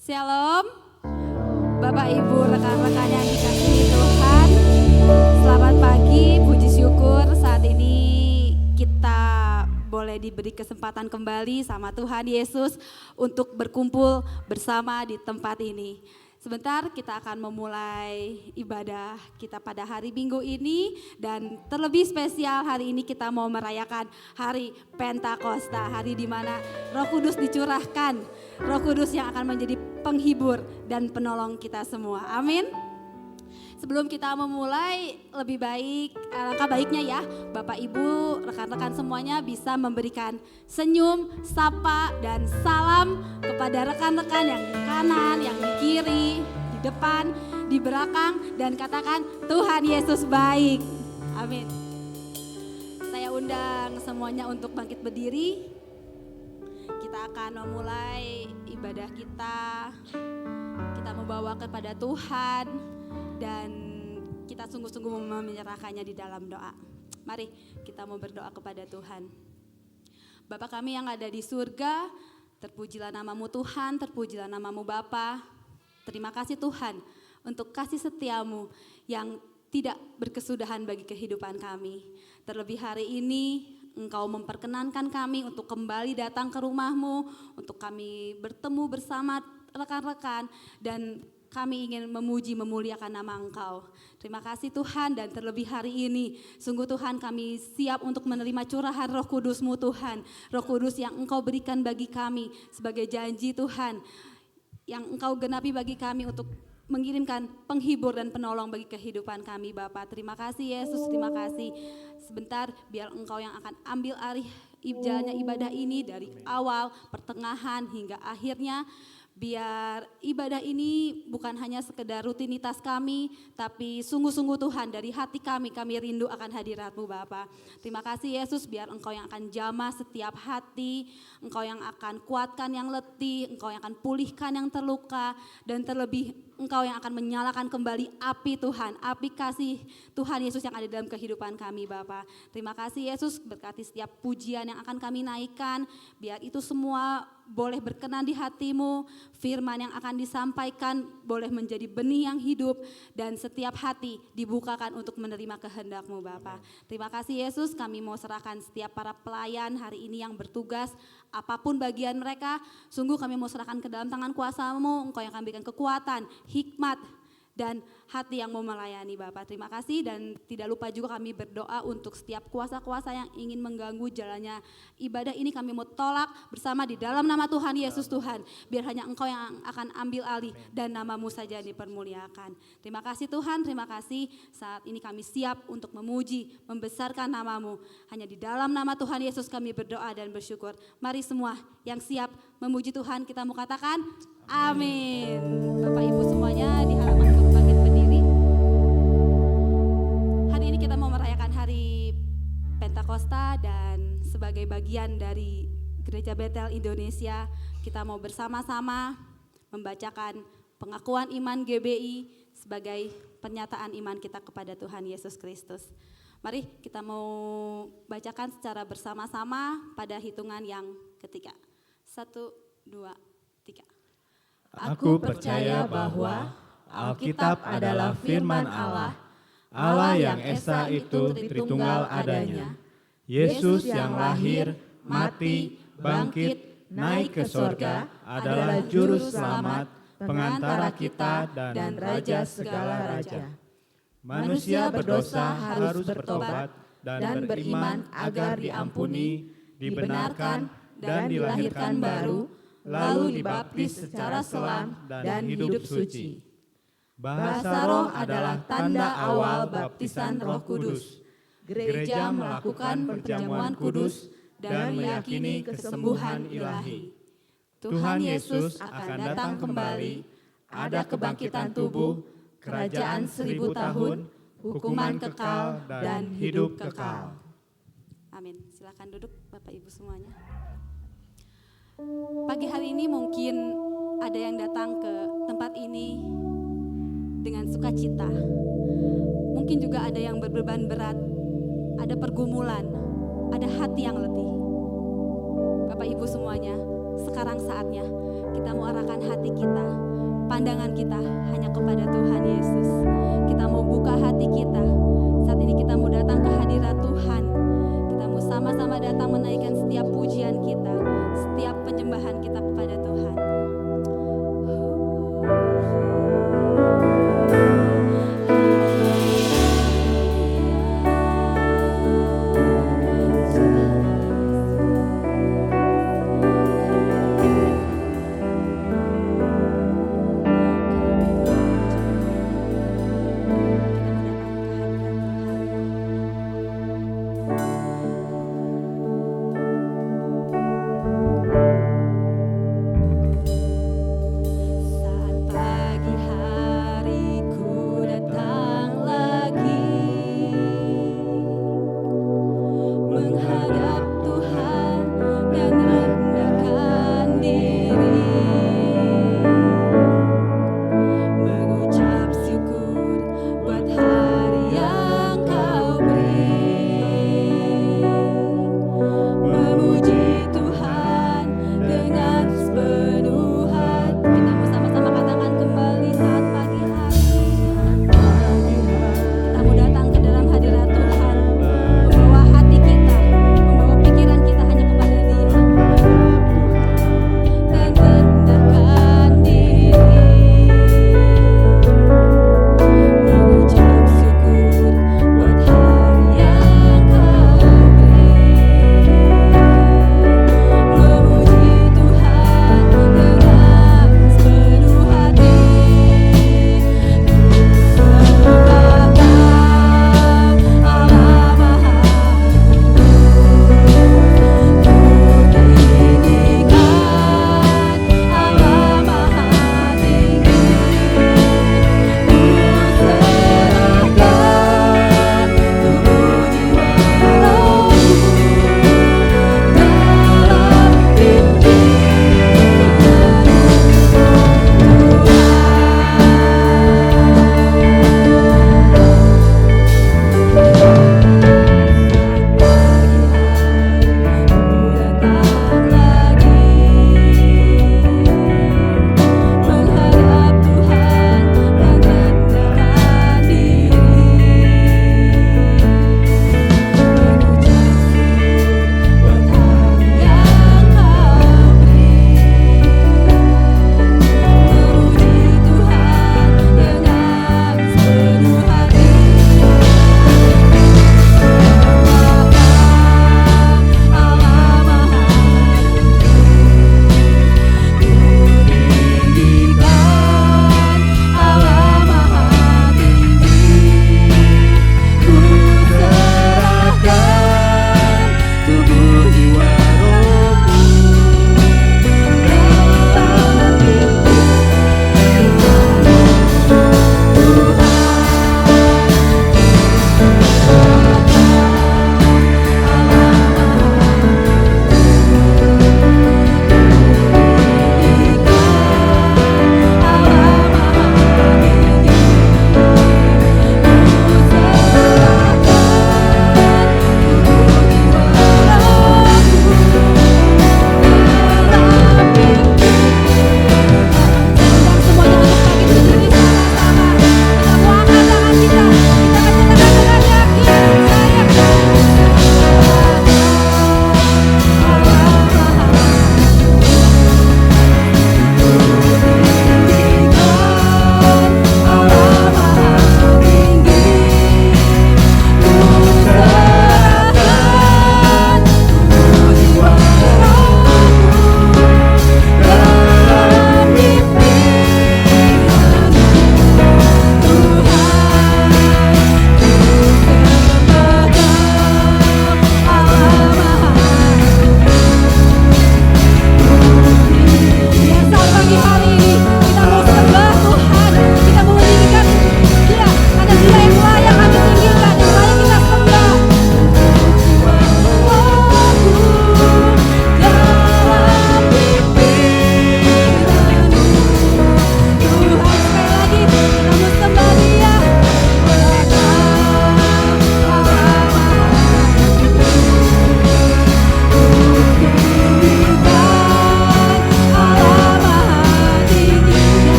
Shalom, Bapak Ibu rekan-rekan yang dikasihi Tuhan. Selamat pagi, puji syukur saat ini kita boleh diberi kesempatan kembali sama Tuhan Yesus untuk berkumpul bersama di tempat ini. Sebentar kita akan memulai ibadah kita pada hari Minggu ini dan terlebih spesial hari ini kita mau merayakan hari Pentakosta, hari di mana Roh Kudus dicurahkan, Roh Kudus yang akan menjadi penghibur dan penolong kita semua. Amin. Sebelum kita memulai, lebih baik, langkah baiknya ya, Bapak Ibu, rekan-rekan semuanya bisa memberikan senyum, sapa, dan salam kepada rekan-rekan yang di kanan, yang di kiri, di depan, di belakang, dan katakan Tuhan Yesus baik. Amin. Saya undang semuanya untuk bangkit berdiri. Kita akan memulai ibadah kita. Kita membawa kepada Tuhan. Dan kita sungguh-sungguh menyerahkannya di dalam doa. Mari kita mau berdoa kepada Tuhan. Bapa kami yang ada di surga, terpujilah namamu Tuhan, terpujilah namamu Bapa. Terima kasih Tuhan untuk kasih setiamu yang tidak berkesudahan bagi kehidupan kami. Terlebih hari ini Engkau memperkenankan kami untuk kembali datang ke rumahmu, untuk kami bertemu bersama rekan-rekan dan kami ingin memuji, memuliakan nama Engkau. Terima kasih Tuhan dan terlebih hari ini, sungguh Tuhan kami siap untuk menerima curahan Roh Kudus-Mu Tuhan. Roh Kudus yang Engkau berikan bagi kami sebagai janji Tuhan, yang Engkau genapi bagi kami untuk mengirimkan penghibur dan penolong bagi kehidupan kami Bapa. Terima kasih Yesus, terima kasih. Sebentar biar Engkau yang akan ambil alih jalannya ibadah ini dari awal, pertengahan hingga akhirnya. Biar ibadah ini bukan hanya sekedar rutinitas kami, tapi sungguh-sungguh Tuhan dari hati kami rindu akan hadirat-Mu Bapa. Terima kasih Yesus, biar Engkau yang akan jamah setiap hati, Engkau yang akan kuatkan yang letih, Engkau yang akan pulihkan yang terluka, dan terlebih Engkau yang akan menyalakan kembali api Tuhan, api kasih Tuhan Yesus yang ada dalam kehidupan kami Bapa. Terima kasih Yesus, berkati setiap pujian yang akan kami naikkan, biar itu semua boleh berkenan di hati-Mu, firman yang akan disampaikan boleh menjadi benih yang hidup dan setiap hati dibukakan untuk menerima kehendak-Mu Bapa. Terima kasih Yesus, kami mau serahkan setiap para pelayan hari ini yang bertugas, apapun bagian mereka, sungguh kami mau serahkan ke dalam tangan kuasa-Mu, Engkau yang akan berikan kekuatan, hikmat, dan hati yang mau melayani Bapak. Terima kasih dan tidak lupa juga kami berdoa untuk setiap kuasa-kuasa yang ingin mengganggu jalannya ibadah ini kami mau tolak bersama di dalam nama Tuhan Yesus Tuhan. Biar hanya Engkau yang akan ambil alih dan nama-Mu saja dipermuliakan. Terima kasih Tuhan, terima kasih saat ini kami siap untuk memuji, membesarkan nama-Mu. Hanya di dalam nama Tuhan Yesus kami berdoa dan bersyukur. Mari semua yang siap memuji Tuhan kita mau katakan amin. Bapak Ibu semuanya di halaman bangkit berdiri. Hari ini kita mau merayakan hari Pentakosta dan sebagai bagian dari Gereja Betel Indonesia kita mau bersama-sama membacakan pengakuan iman GBI sebagai pernyataan iman kita kepada Tuhan Yesus Kristus. Mari kita mau bacakan secara bersama-sama pada hitungan yang ketiga. 1, 2, 3. Aku percaya bahwa Alkitab adalah firman Allah, Allah yang Esa itu Tritunggal adanya, Yesus yang lahir, mati, bangkit, naik ke sorga adalah juru selamat, pengantara kita dan Raja segala raja. Manusia berdosa harus bertobat dan beriman agar diampuni, dibenarkan dan dilahirkan baru, lalu dibaptis secara selam dan hidup suci. Bahasa roh adalah tanda awal baptisan Roh Kudus. Gereja melakukan perjamuan kudus dan meyakini kesembuhan ilahi. Tuhan Yesus akan datang kembali, ada kebangkitan tubuh, kerajaan 1000 tahun, hukuman kekal dan hidup kekal. Amin. Silakan duduk Bapak Ibu semuanya. Pagi hari ini mungkin ada yang datang ke tempat ini dengan sukacita. Mungkin juga ada yang berbeban berat, ada pergumulan, ada hati yang letih. Bapak Ibu semuanya, sekarang saatnya kita mau arahkan hati kita, pandangan kita hanya kepada Tuhan Yesus. Kita mau buka hati kita. Saat ini kita mau datang ke hadirat Tuhan. Kita mau sama-sama datang menaikkan setiap pujian kita, setiap penyembahan kita kepada Tuhan.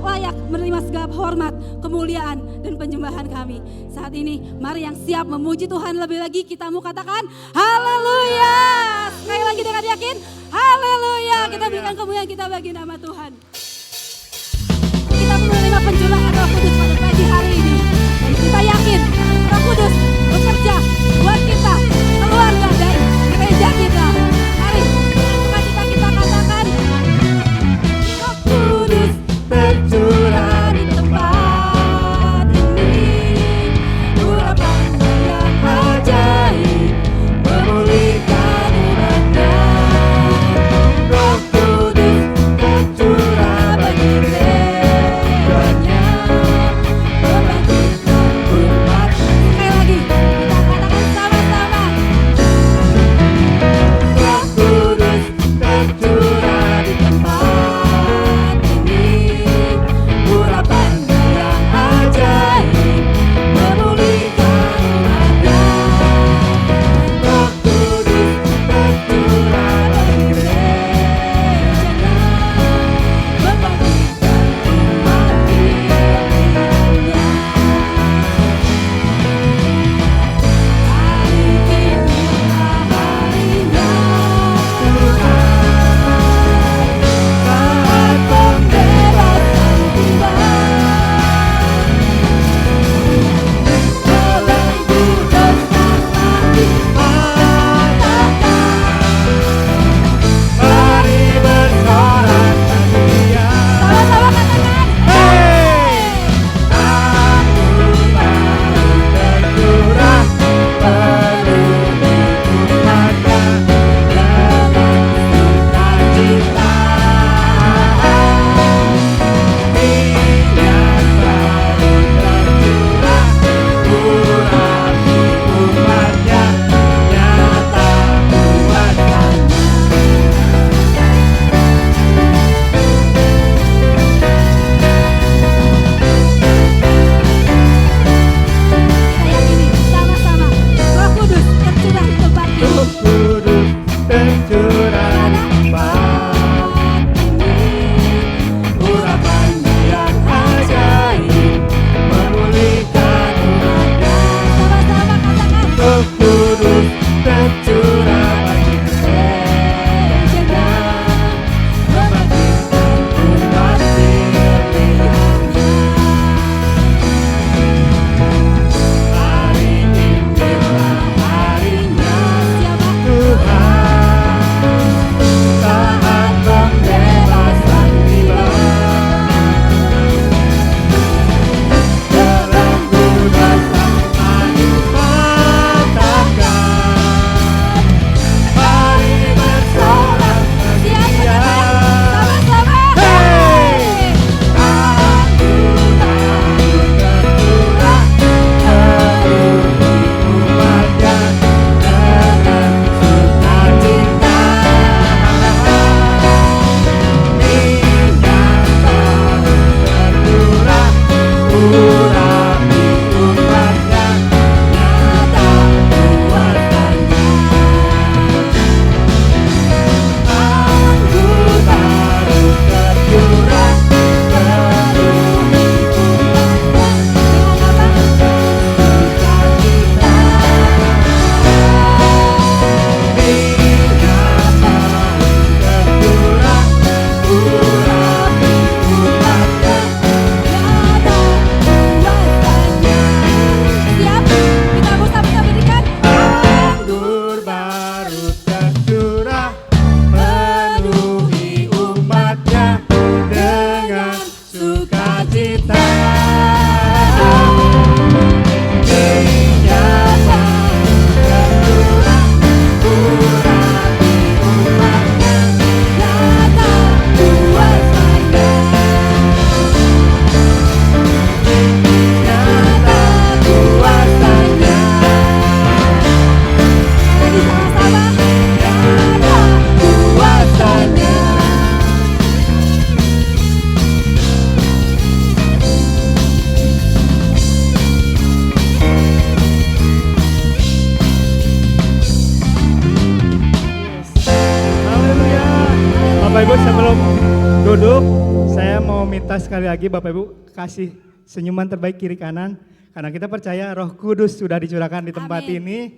layak menerima segala hormat, kemuliaan, dan penyembahan kami. Saat ini mari yang siap memuji Tuhan lebih lagi kita mau katakan haleluya. Sekali lagi dengan yakin haleluya. Kita berikan kemuliaan kita bagi nama Tuhan. Kita menerima pencurahan Roh Kudus pada pagi hari ini. Dan kita yakin Roh Kudus bekerja buat kita, keluarga dan gereja kita. Mari kita katakan Roh Kudus tercurah di tempat ini. Urapannya yang ajaib memulihkan umatnya. Roh Kudus tercurah bagi gerejanya, membangkitkan umat. Sekali lagi kita katakan sama-sama. Roh Kudus tercurah di tempat ini. Urapannya yang ajaib memulihkan umatnya. Roh Kudus tercurah bagi gerejanya, membangkitkan umat pilihannya. Hari inilah harinya Tuhan, saat pembebasan tiba. Belenggu dosa mati patahkan. Mari bersorak Dia. Sama-sama katakan, Hey! Aku baru tercurah penuhi umatnya dengan sukacita. Minyak baru tercurah urapi umatnya nyata kuatkannya. kita yakini sama-sama. Roh Kudus tercurah di tempat ini. Roh Kudus tercurah di tempat ini. Urapannya yang ajaib memulihkan umatnya. Sama-sama katakan, Roh Kudus tercurah bagi gerejanya, membangkitkan umat pilihannya. Hari inilah harinya siapa? Tuhan, saat pembebasan tiba. Belenggu dosa mati patahkan. Mari bersorak Siap Dia. sama-sama. Hey! Aku baru tercurah penuhi umatnya dengan sukacita. Minyak baru tercurah urapi umatnya nyata kuatkannya. Aku baru tercurah penuhi umatnya dengan sukacita. Minyak baru tercurah urapi umatnya nyata kuatkannya. Siap? Kita bersama berikan. Anggur baru tercurah memenuhi umatnya dengan sukacita. Minyak baru tercurah urapi umatnya nyata kuatkannya. Nyata kuatkannya. Lagi sama-sama. Nyata kuatkannya. kita sekali lagi Bapak Ibu kasih senyuman terbaik kiri kanan. Karena kita percaya Roh Kudus sudah dicurahkan di tempat Amin. ini.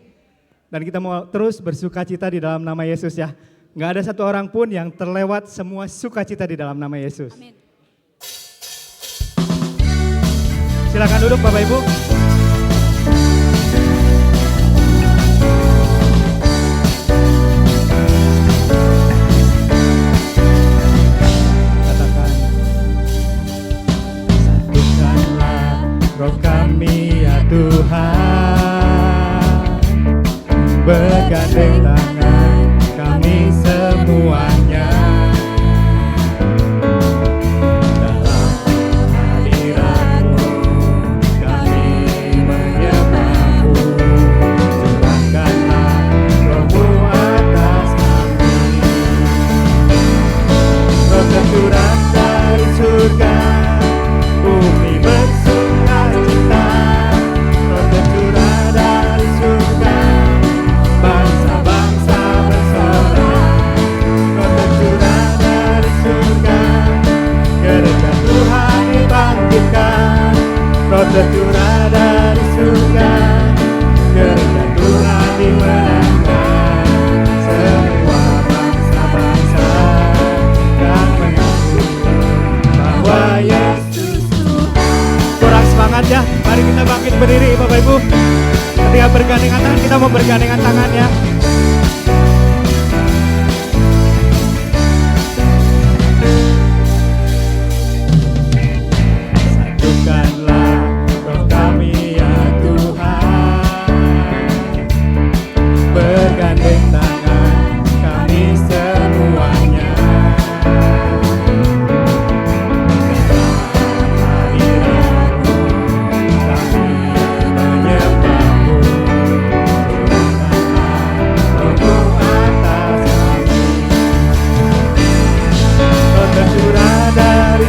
Dan kita mau terus bersuka cita di dalam nama Yesus ya. Nggak ada satu orang pun yang terlewat, semua sukacita di dalam nama Yesus. Amin. Silakan duduk Bapak Ibu. Katakan, satukanlah roh kami ya Tuhan, bergandeng tangan kami semuanya. Tercurah dari surga, bumi bersuka cita. Roh tercurah dari surga, bangsa-bangsa bersorak. Roh tercurah dari surga, gereja Tuhan dibangkitkan. Roh tercurah dari surga, gereja Tuhan dimenangkan. Semua bangsa-bangsa dan mengaku bahwa Yesus Tuhan. Kurang semangat ya, mari kita bangkit berdiri Bapak Ibu. Ketika bergandengan tangan, kita mau bergandengan tangan ya. Satukanlah roh kami ya Tuhan, bergandeng tangan kami semuanya.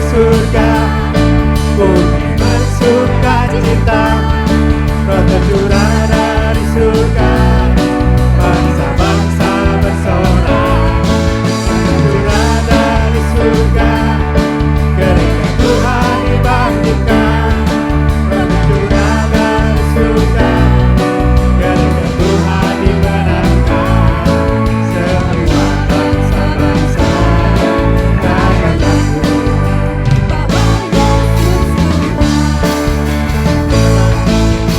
Surga, bumi bersuka cita. Roh tercurah dari surga, bangsa-bangsa bersorak. Tercurah dari surga, gereja Tuhan dibangkitkan. Roh tercurah dari surga, gereja Tuhan dimenangkan. Semua bangsa-bangsa dan mengaku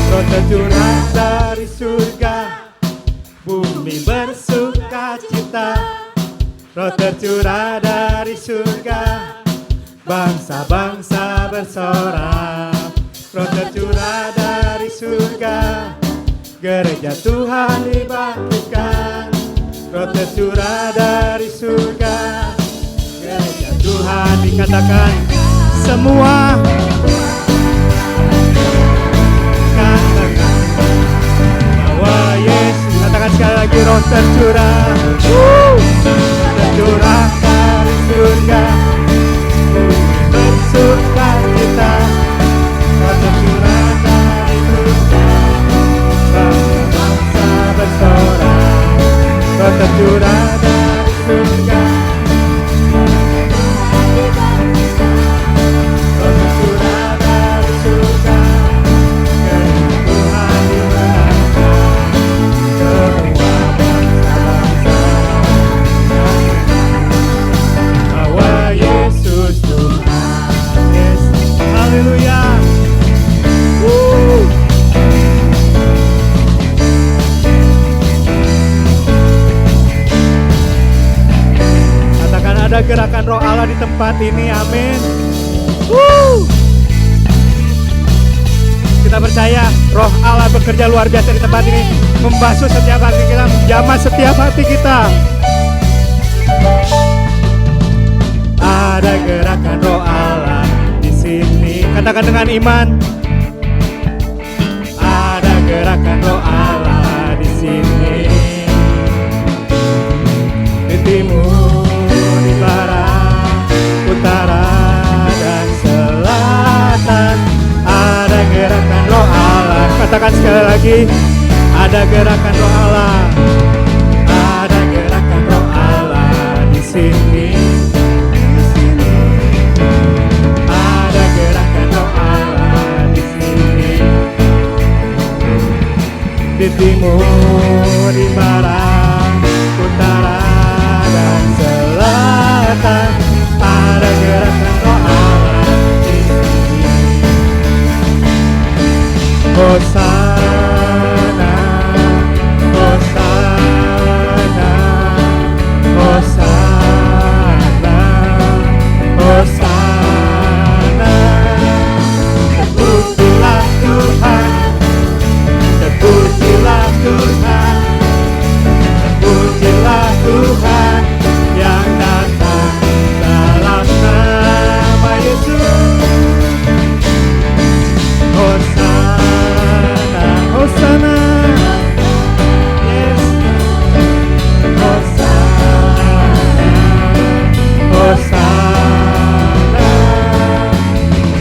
Roh tercurah dari surga, bumi bersuka cita. Roh tercurah dari surga, bangsa-bangsa bersorak. Roh tercurah dari surga, gereja Tuhan dibangkitkan. Roh tercurah dari surga, gereja Tuhan dikatakan semua. Bahwa Yesus, katakan sekali lagi, roh tercurah, tercurah dari surga, bumi bersuka cita. Roh tercurah dari surga, bangsa-bangsa bersorak. Roh tercurah dari surga, roh tercurah dari surga. Haleluya. Katakan ada gerakan roh Allah di tempat ini, amin. Kita percaya roh Allah bekerja luar biasa di tempat ini, membasuh setiap hati kita, menjamah setiap hati kita. Ada gerakan roh Allah di sini. Katakan dengan iman. Ada gerakan roh Allah di sini. Di timur, di barat, utara dan selatan. Ada gerakan roh Allah. Katakan sekali lagi. Ada gerakan roh Allah. Ada gerakan roh Allah di sini. Di sini. timur, di barat, utara, dan selatan. Ada gerakan roh Allah di sini. Hosana, Hosana, Hosana, Hosana. Terpujilah Tuhan, terpujilah Tuhan, terpujilah Tuhan yang datang dalam nama Yesus. Hosana, Hosana, yes. Hosana, Hosana.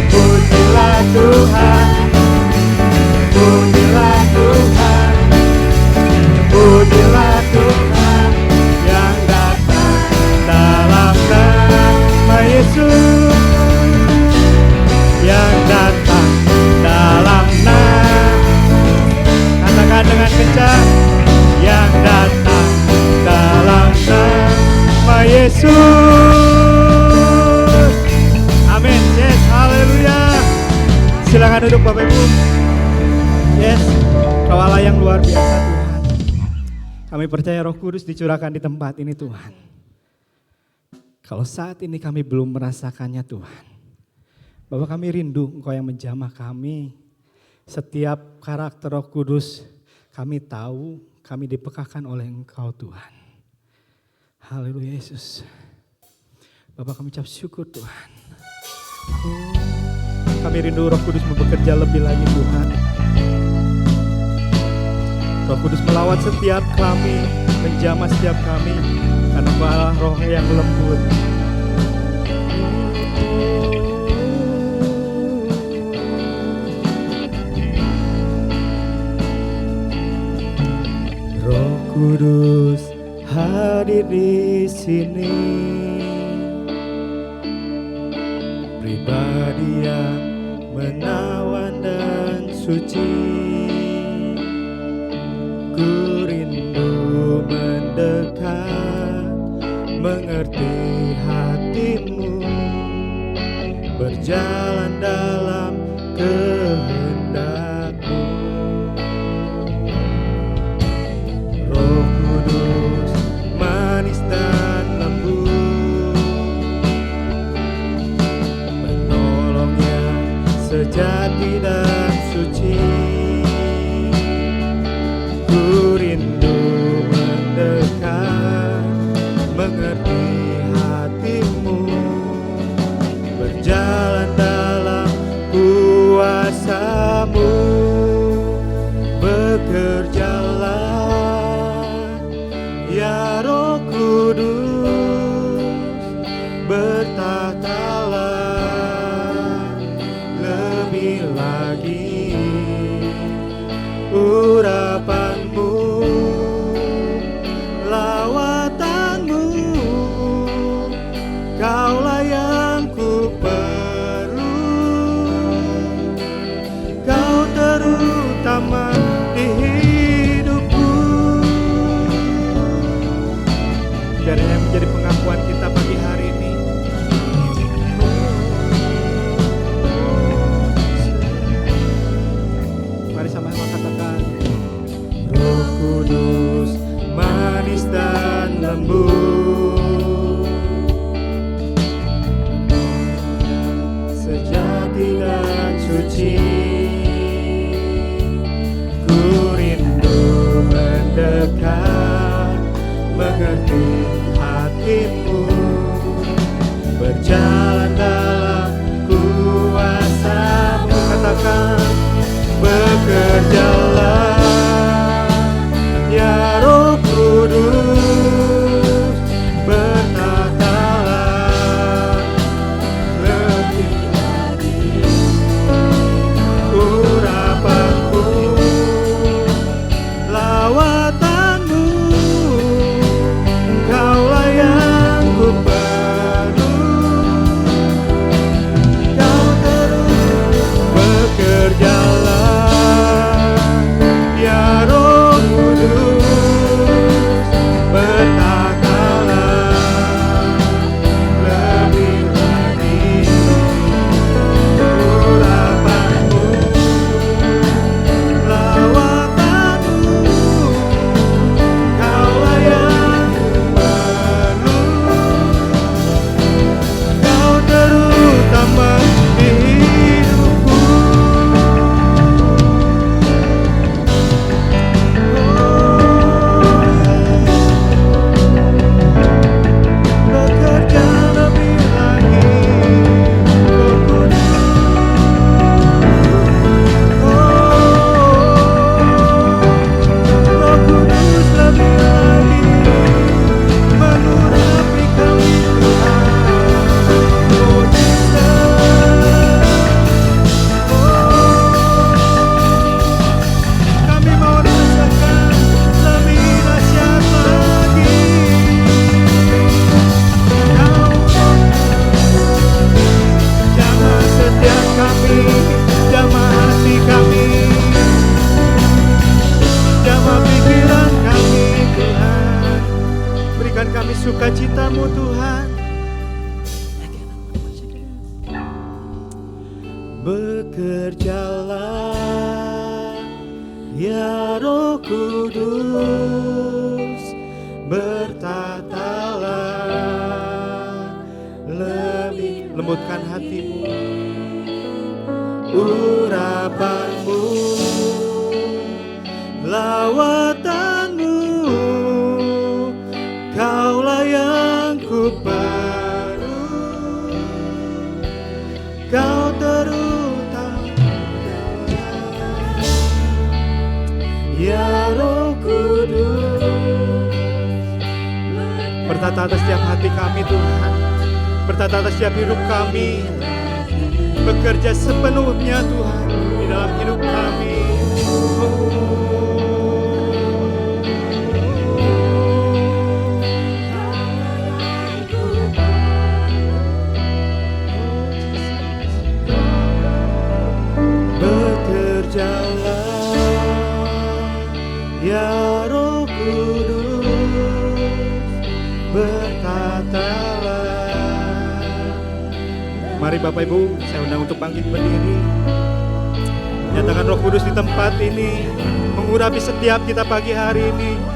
Pujilah Tuhan, pujilah Tuhan, pujilah Tuhan yang datang dalam nama Yesus. Yang datang dalam nama, katakan dengan kencang, yang datang dalam nama Yesus. Amin. Yes, haleluya. Silakan duduk Bapak Ibu. Yes, Kau Allah yang luar biasa Tuhan. Kami percaya Roh Kudus dicurahkan di tempat ini Tuhan. Kalau saat ini kami belum merasakannya Tuhan, Bapak kami rindu Engkau yang menjamah kami. Setiap karakter Roh Kudus kami tahu, kami dipekahkan oleh Engkau Tuhan. Haleluya Yesus. Bapak kami ucap syukur Tuhan. Kami rindu Roh Kudus bekerja lebih lagi Tuhan. Roh Kudus melawat setiap kami, menjamah setiap kami, karena Engkau adalah Roh yang lembut. Roh Kudus hadir di sini, pribadi yang menawan dan suci. Ku rindu mendekat, mengerti hatimu, berjalan dalam kehendak-Mu. Roh Kudus manis dan lembut, penolong yang sejati dan suci. Ku rindu mendekat, mengerti hatimu, berjalan dalam kuasa-Mu. Bekerjalah ya Roh Kudus, bertahtalah lebih lagi. Urapan-Mu, lawatan-Mu, Kaulah yang ku perlu. Kau terutama di hidupku. Biarnya menjadi pengakuan kita pagi hari ini. Mari sama-sama katakan, Roh Kudus manis dan lembut, sejati dan suci. Ku rindu mendekat, mengerti hatimu, berjalan dalam kuasa-Mu. Katakan, bekerjalah ya Roh Kudus, bertahtalah lebih lagi. Bekerjalah ya Roh Kudus, bertatalah lebih, lembutkan hatimu, urapanmu, lawatanmu, kaulah yang ku perlu, kau terutama ya Roh Kudus. Bertata atas setiap hati kami Tuhan, bertata atas setiap hidup kami, bekerja sepenuhnya Tuhan di dalam hidup kami. Bekerjalah ya Roh Kudus, bertatalah. Mari Bapak Ibu, saya undang untuk bangkit berdiri. Nyatakan Roh Kudus di tempat ini, mengurapi setiap kita pagi hari ini.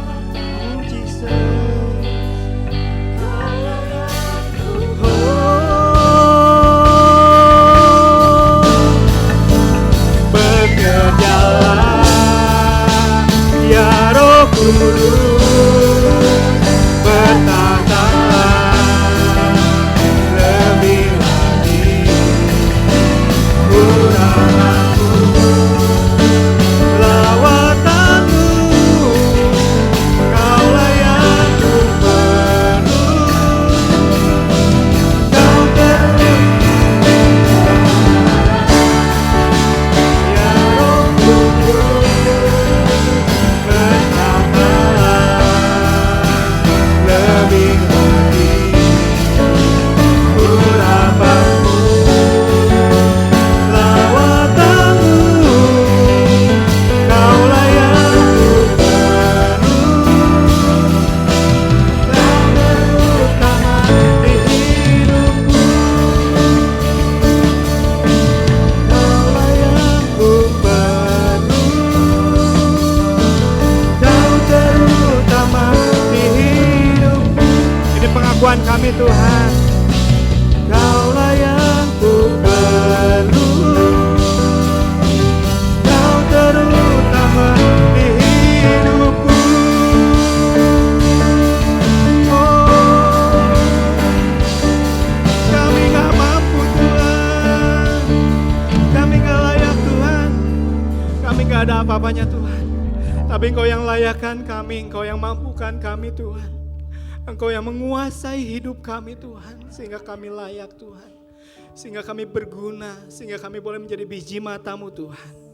Bekerjalah ya Roh Kudus, bertatalah lebih lagi, urapanmu, lawatanmu, kaulah yang ku perlu, kau ya Roh Kudus, bertatalah lebih lagi, urapanmu, lawatanmu, kaulah yang ku perlu, kau terutama di hidupku, kaulah yang ku perlu, kau terutama di hidupku. Ini pengakuan kami Tuhan, kaulah yang ku perlu, kau terutama di hidupku. Oh, kami gak mampu Tuhan, kami gak layak Tuhan, kami gak ada apa-apanya Tuhan. Tapi Engkau yang layakkan kami, Engkau yang mampukan kami Tuhan. Engkau yang menguasai hidup kami Tuhan, sehingga kami layak Tuhan, sehingga kami berguna, sehingga kami boleh menjadi biji mata-Mu Tuhan.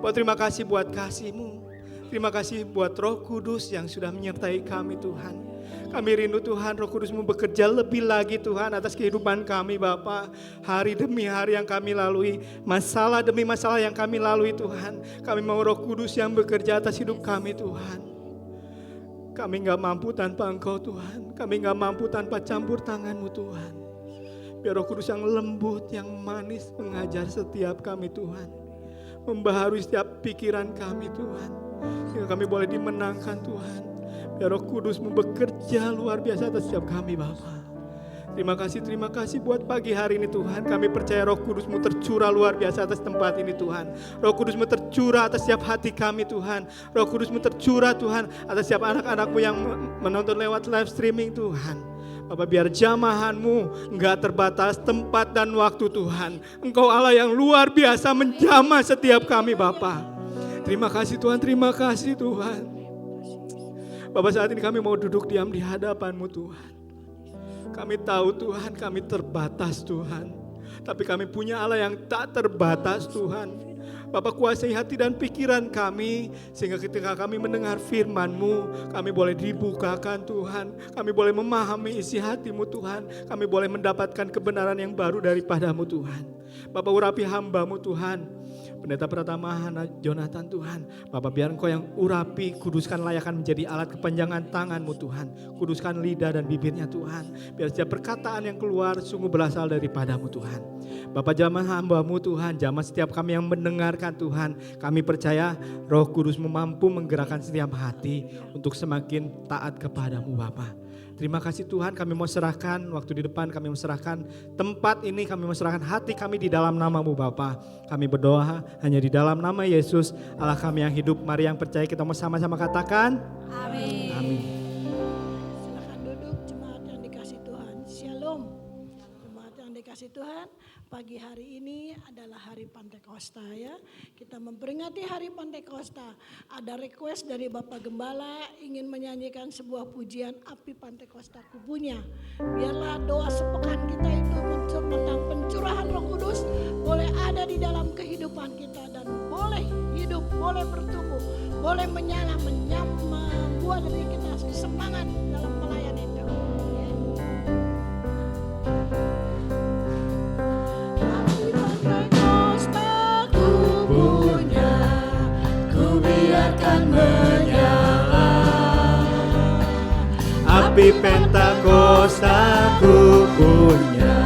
Buat terima kasih buat kasih-Mu, terima kasih buat Roh Kudus yang sudah menyertai kami Tuhan. Kami rindu Tuhan, Roh Kudus-Mu bekerja lebih lagi Tuhan atas kehidupan kami Bapa. Hari demi hari yang kami lalui, masalah demi masalah yang kami lalui Tuhan. Kami mau Roh Kudus yang bekerja atas hidup kami Tuhan. Kami gak mampu tanpa Engkau Tuhan, kami gak mampu tanpa campur tangan-Mu Tuhan. Biar Roh Kudus yang lembut, yang manis mengajar setiap kami Tuhan, membaharui setiap pikiran kami Tuhan, sehingga kami boleh dimenangkan Tuhan. Biar Roh Kudus-Mu bekerja luar biasa atas setiap kami Bapa. Terima kasih buat pagi hari ini Tuhan. Kami percaya Roh Kudus-Mu tercurah luar biasa atas tempat ini Tuhan. Roh Kudus-Mu tercurah atas setiap hati kami Tuhan. Roh Kudus-Mu tercurah Tuhan atas setiap anak-anak-Mu yang menonton lewat live streaming Tuhan. Bapak, biar jamahan-Mu enggak terbatas tempat dan waktu Tuhan. Engkau Allah yang luar biasa menjamah setiap kami Bapa. Terima kasih Tuhan, terima kasih Tuhan. Bapak, saat ini kami mau duduk diam di hadapan-Mu Tuhan. Kami tahu Tuhan, kami terbatas Tuhan. Tapi kami punya Allah yang tak terbatas Tuhan. Bapak, kuasai hati dan pikiran kami, sehingga ketika kami mendengar firman-Mu, kami boleh dibukakan Tuhan. Kami boleh memahami isi hati-Mu Tuhan. Kami boleh mendapatkan kebenaran yang baru daripada-Mu Tuhan. Bapak, urapi hamba-Mu Tuhan. Pendeta Pratama Hana Jonathan Tuhan. Bapak biar Engkau yang urapi, kuduskan layakan menjadi alat kepanjangan tangan-Mu Tuhan. Kuduskan lidah dan bibirnya Tuhan. Biar setiap perkataan yang keluar sungguh berasal daripada-Mu Tuhan. Bapak jamah hamba-Mu Tuhan, jamah setiap kami yang mendengarkan Tuhan. Kami percaya Roh Kudus-Mu mampu menggerakkan setiap hati untuk semakin taat kepada-Mu Bapa. Terima kasih Tuhan, kami mau serahkan waktu di depan, kami mau serahkan tempat ini, kami mau serahkan hati kami di dalam nama-Mu Bapa. Kami berdoa hanya di dalam nama Yesus, Allah kami yang hidup. Mari yang percaya kita mau sama-sama katakan. Amin. Amin. Silakan duduk jemaat yang dikasih Tuhan. Shalom. Jemaat yang dikasih Tuhan, pagi hari ini adalah hari Pantekosta ya. Kita memperingati hari Pantekosta. Ada request dari Bapak Gembala ingin menyanyikan sebuah pujian api Pantekosta kubunya. Biarlah doa sepekan kita itu tentang pencurahan Roh Kudus boleh ada di dalam kehidupan kita dan boleh hidup, boleh bertumbuh, boleh menyala, membuat diri kita semangat dalam melayani itu. Ya. Api Pantekosta kubunya, ku biarkan menyala. Api Pentakosta ku punya,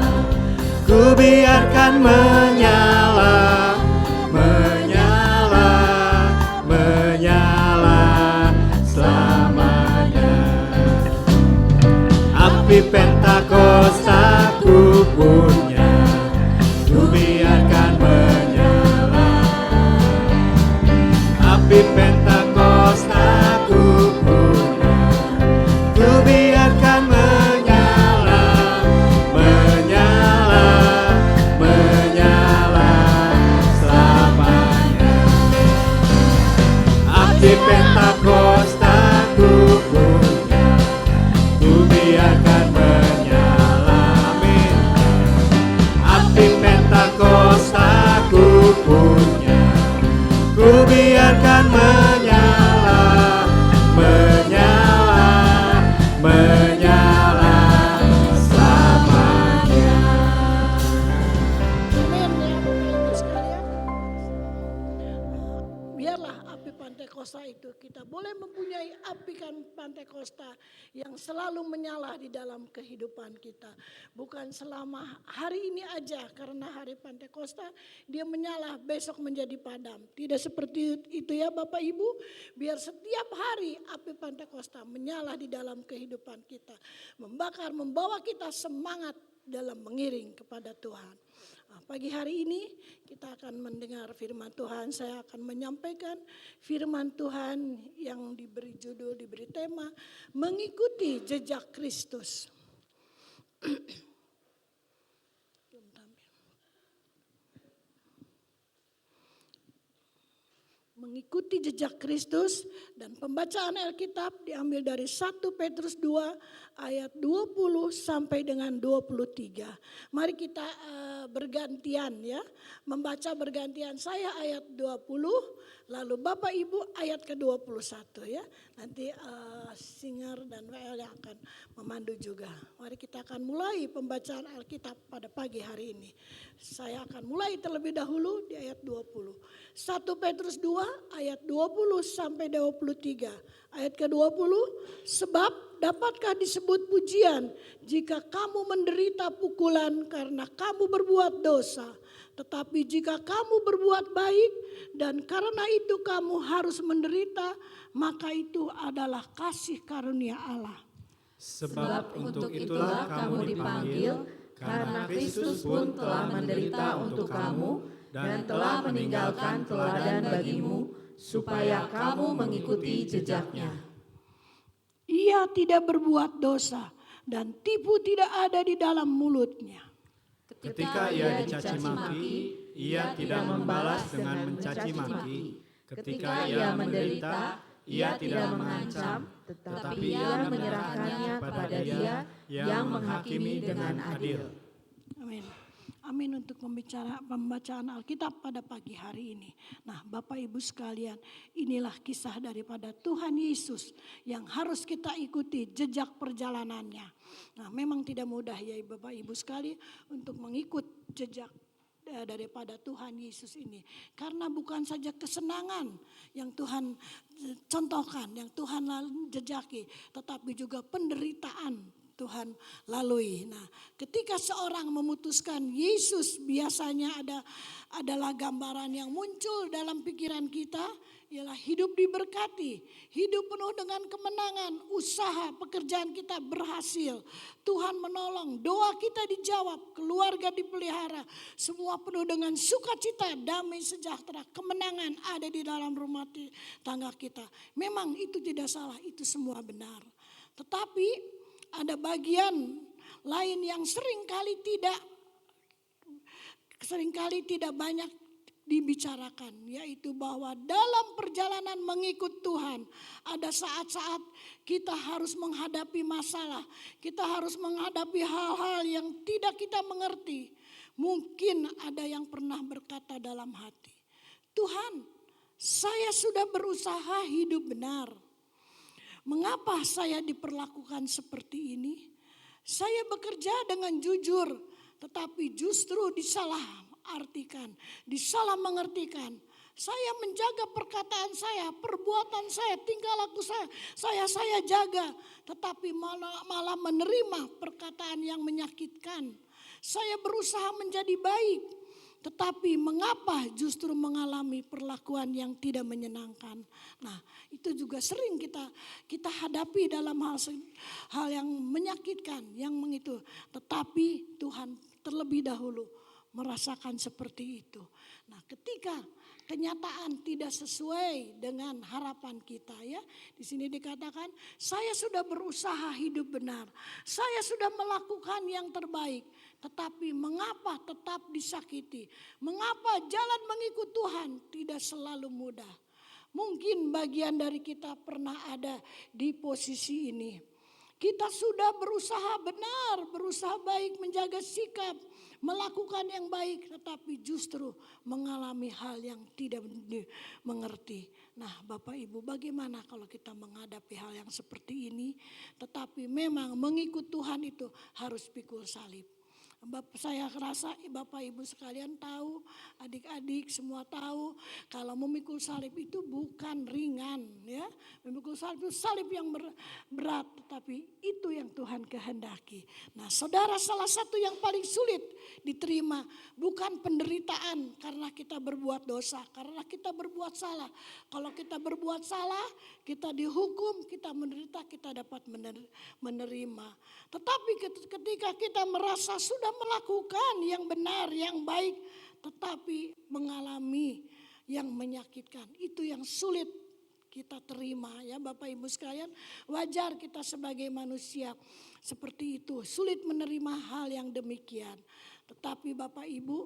ku biarkan menyala, menyala, menyala selamanya. Api Pentakosta ku punya, ku biarkan menyala. Api Pentakosta ku punya, ku biarkan menyala, menyala, menyala selamanya. Api Pentakosta ku punya, ku biarkan menyala. Amin. Api Pentakosta ku punya, ku biarkan menyala, menyala, menyala selamanya. Amin ya Bapak Ibu sekalian. Biarlah api Pantekosta itu kita boleh mempunyai api Pantekosta yang selalu menyala di dalam kehidupan kita. Bukan selama hari ini aja karena hari Pantekosta dia menyala besok menjadi padam. Tidak seperti itu ya Bapak Ibu. Biar setiap hari api Pantekosta menyala di dalam kehidupan kita. Membakar, membawa kita semangat dalam mengiring kepada Tuhan. Nah, pagi hari ini kita akan mendengar firman Tuhan. Saya akan menyampaikan firman Tuhan yang diberi judul, diberi tema, mengikuti jejak Kristus. Mengikuti jejak Kristus, dan pembacaan Alkitab diambil dari 1 Petrus 2 ayat 20 sampai dengan 23. Mari kita bergantian ya, membaca bergantian, saya ayat 20, lalu Bapak Ibu ayat ke-21 ya. Nanti Singer dan WL yang akan memandu juga. Mari kita akan mulai pembacaan Alkitab pada pagi hari ini. Saya akan mulai terlebih dahulu di ayat 20. 1 Petrus 2 ayat 20 sampai 23. Ayat ke-20, sebab dapatkah disebut pujian jika kamu menderita pukulan karena kamu berbuat dosa. Tetapi jika kamu berbuat baik dan karena itu kamu harus menderita, maka itu adalah kasih karunia Allah. Sebab untuk itulah kamu dipanggil, karena Kristus pun telah menderita untuk kamu dan telah meninggalkan teladan bagimu, supaya kamu mengikuti jejaknya. Ia tidak berbuat dosa dan tipu tidak ada di dalam mulutnya. Ketika ia dicaci maki, ia tidak membalas dengan mencaci maki. Ketika ia menderita, ia tidak mengancam, tetapi ia menyerahkannya pada Dia yang menghakimi dengan adil. Amin. Amin untuk pembacaan Alkitab pada pagi hari ini. Nah Bapak Ibu sekalian, inilah kisah daripada Tuhan Yesus yang harus kita ikuti jejak perjalanannya. Nah memang tidak mudah ya Bapak Ibu sekali untuk mengikut jejak daripada Tuhan Yesus ini. Karena bukan saja kesenangan yang Tuhan contohkan, yang Tuhan jejaki, tetapi juga penderitaan Tuhan lalui. Nah, ketika seorang memutuskan Yesus, biasanya adalah gambaran yang muncul dalam pikiran kita, ialah hidup diberkati, hidup penuh dengan kemenangan, usaha pekerjaan kita berhasil, Tuhan menolong, doa kita dijawab, keluarga dipelihara, semua penuh dengan sukacita, damai sejahtera, kemenangan ada di dalam rumah tangga kita. Memang itu tidak salah, itu semua benar. Tetapi ada bagian lain yang seringkali tidak banyak dibicarakan, yaitu bahwa dalam perjalanan mengikut Tuhan ada saat-saat kita harus menghadapi masalah, kita harus menghadapi hal-hal yang tidak kita mengerti. Mungkin ada yang pernah berkata dalam hati, Tuhan, saya sudah berusaha hidup benar, mengapa saya diperlakukan seperti ini? Saya bekerja dengan jujur, tetapi justru disalahartikan, disalah mengertikan. Saya menjaga perkataan saya, perbuatan saya, tingkah laku saya jaga. Tetapi malah menerima perkataan yang menyakitkan. Saya berusaha menjadi baik, tetapi mengapa justru mengalami perlakuan yang tidak menyenangkan. Nah, itu juga sering kita hadapi dalam hal yang menyakitkan, yang mengitu. Tetapi Tuhan terlebih dahulu merasakan seperti itu. Nah, ketika kenyataan tidak sesuai dengan harapan kita, ya. Di sini dikatakan, saya sudah berusaha hidup benar. Saya sudah melakukan yang terbaik. Tetapi mengapa tetap disakiti? Mengapa jalan mengikut Tuhan tidak selalu mudah? Mungkin bagian dari kita pernah ada di posisi ini. Kita sudah berusaha benar, berusaha baik, menjaga sikap, melakukan yang baik, tetapi justru mengalami hal yang tidak dimengerti. Nah, Bapak Ibu, bagaimana kalau kita menghadapi hal yang seperti ini, tetapi memang mengikut Tuhan itu harus pikul salib. Saya rasa Bapak Ibu sekalian tahu, adik-adik semua tahu, kalau memikul salib itu bukan ringan, ya. Memikul salib itu salib yang berat, tetapi itu yang Tuhan kehendaki. Nah, saudara, salah satu yang paling sulit diterima bukan penderitaan karena kita berbuat dosa, karena kita berbuat salah. Kalau kita berbuat salah, kita dihukum, kita menderita, kita dapat menerima. Tetapi ketika kita merasa sudah melakukan yang benar, yang baik, tetapi mengalami yang menyakitkan, itu yang sulit kita terima, ya Bapak Ibu sekalian. Wajar kita sebagai manusia seperti itu, sulit menerima hal yang demikian. Tetapi Bapak Ibu,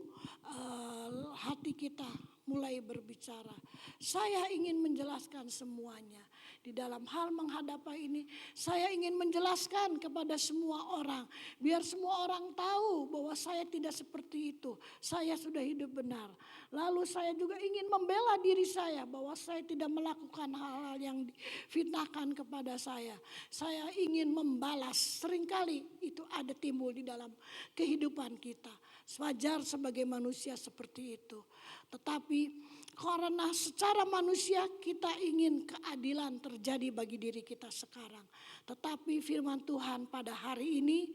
hati kita mulai berbicara. Saya ingin menjelaskan semuanya. Di dalam hal menghadapi ini, saya ingin menjelaskan kepada semua orang. Biar semua orang tahu bahwa saya tidak seperti itu. Saya sudah hidup benar. Lalu saya juga ingin membela diri saya bahwa saya tidak melakukan hal-hal yang difitnahkan kepada saya. Saya ingin membalas. Seringkali itu ada timbul di dalam kehidupan kita. Wajar sebagai manusia seperti itu. Tetapi karena secara manusia kita ingin keadilan terjadi bagi diri kita sekarang. Tetapi firman Tuhan pada hari ini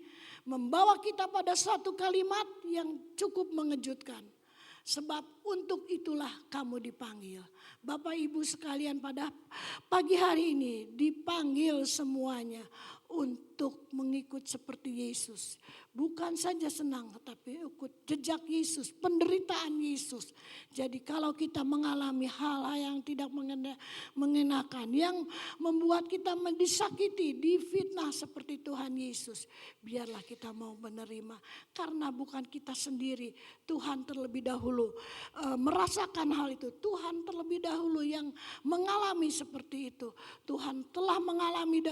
membawa kita pada suatu kalimat yang cukup mengejutkan. Sebab untuk itulah kamu dipanggil. Bapak Ibu sekalian, pada pagi hari ini dipanggil semuanya untuk mengikut seperti Yesus. Bukan saja senang, tetapi ikut jejak Yesus, penderitaan Yesus. Jadi kalau kita mengalami hal-hal yang tidak mengenakan, yang membuat kita disakiti, difitnah seperti Tuhan Yesus, biarlah kita mau menerima. Karena bukan kita sendiri, Tuhan terlebih dahulu merasakan hal itu. Tuhan terlebih dahulu yang mengalami seperti itu. Tuhan telah mengalami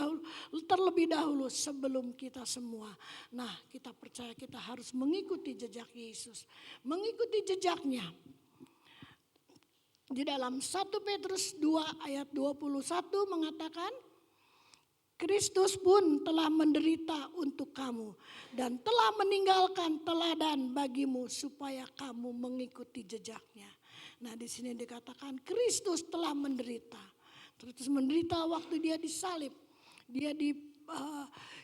terlebih dahulu sebelum kita semua. Nah, kita percaya kita harus mengikuti jejak Yesus. Mengikuti jejaknya. Di dalam 1 Petrus 2 ayat 21 mengatakan, Kristus pun telah menderita untuk kamu dan telah meninggalkan teladan bagimu supaya kamu mengikuti jejaknya. Nah, di sini dikatakan Kristus telah menderita. Terus menderita waktu dia disalib, dia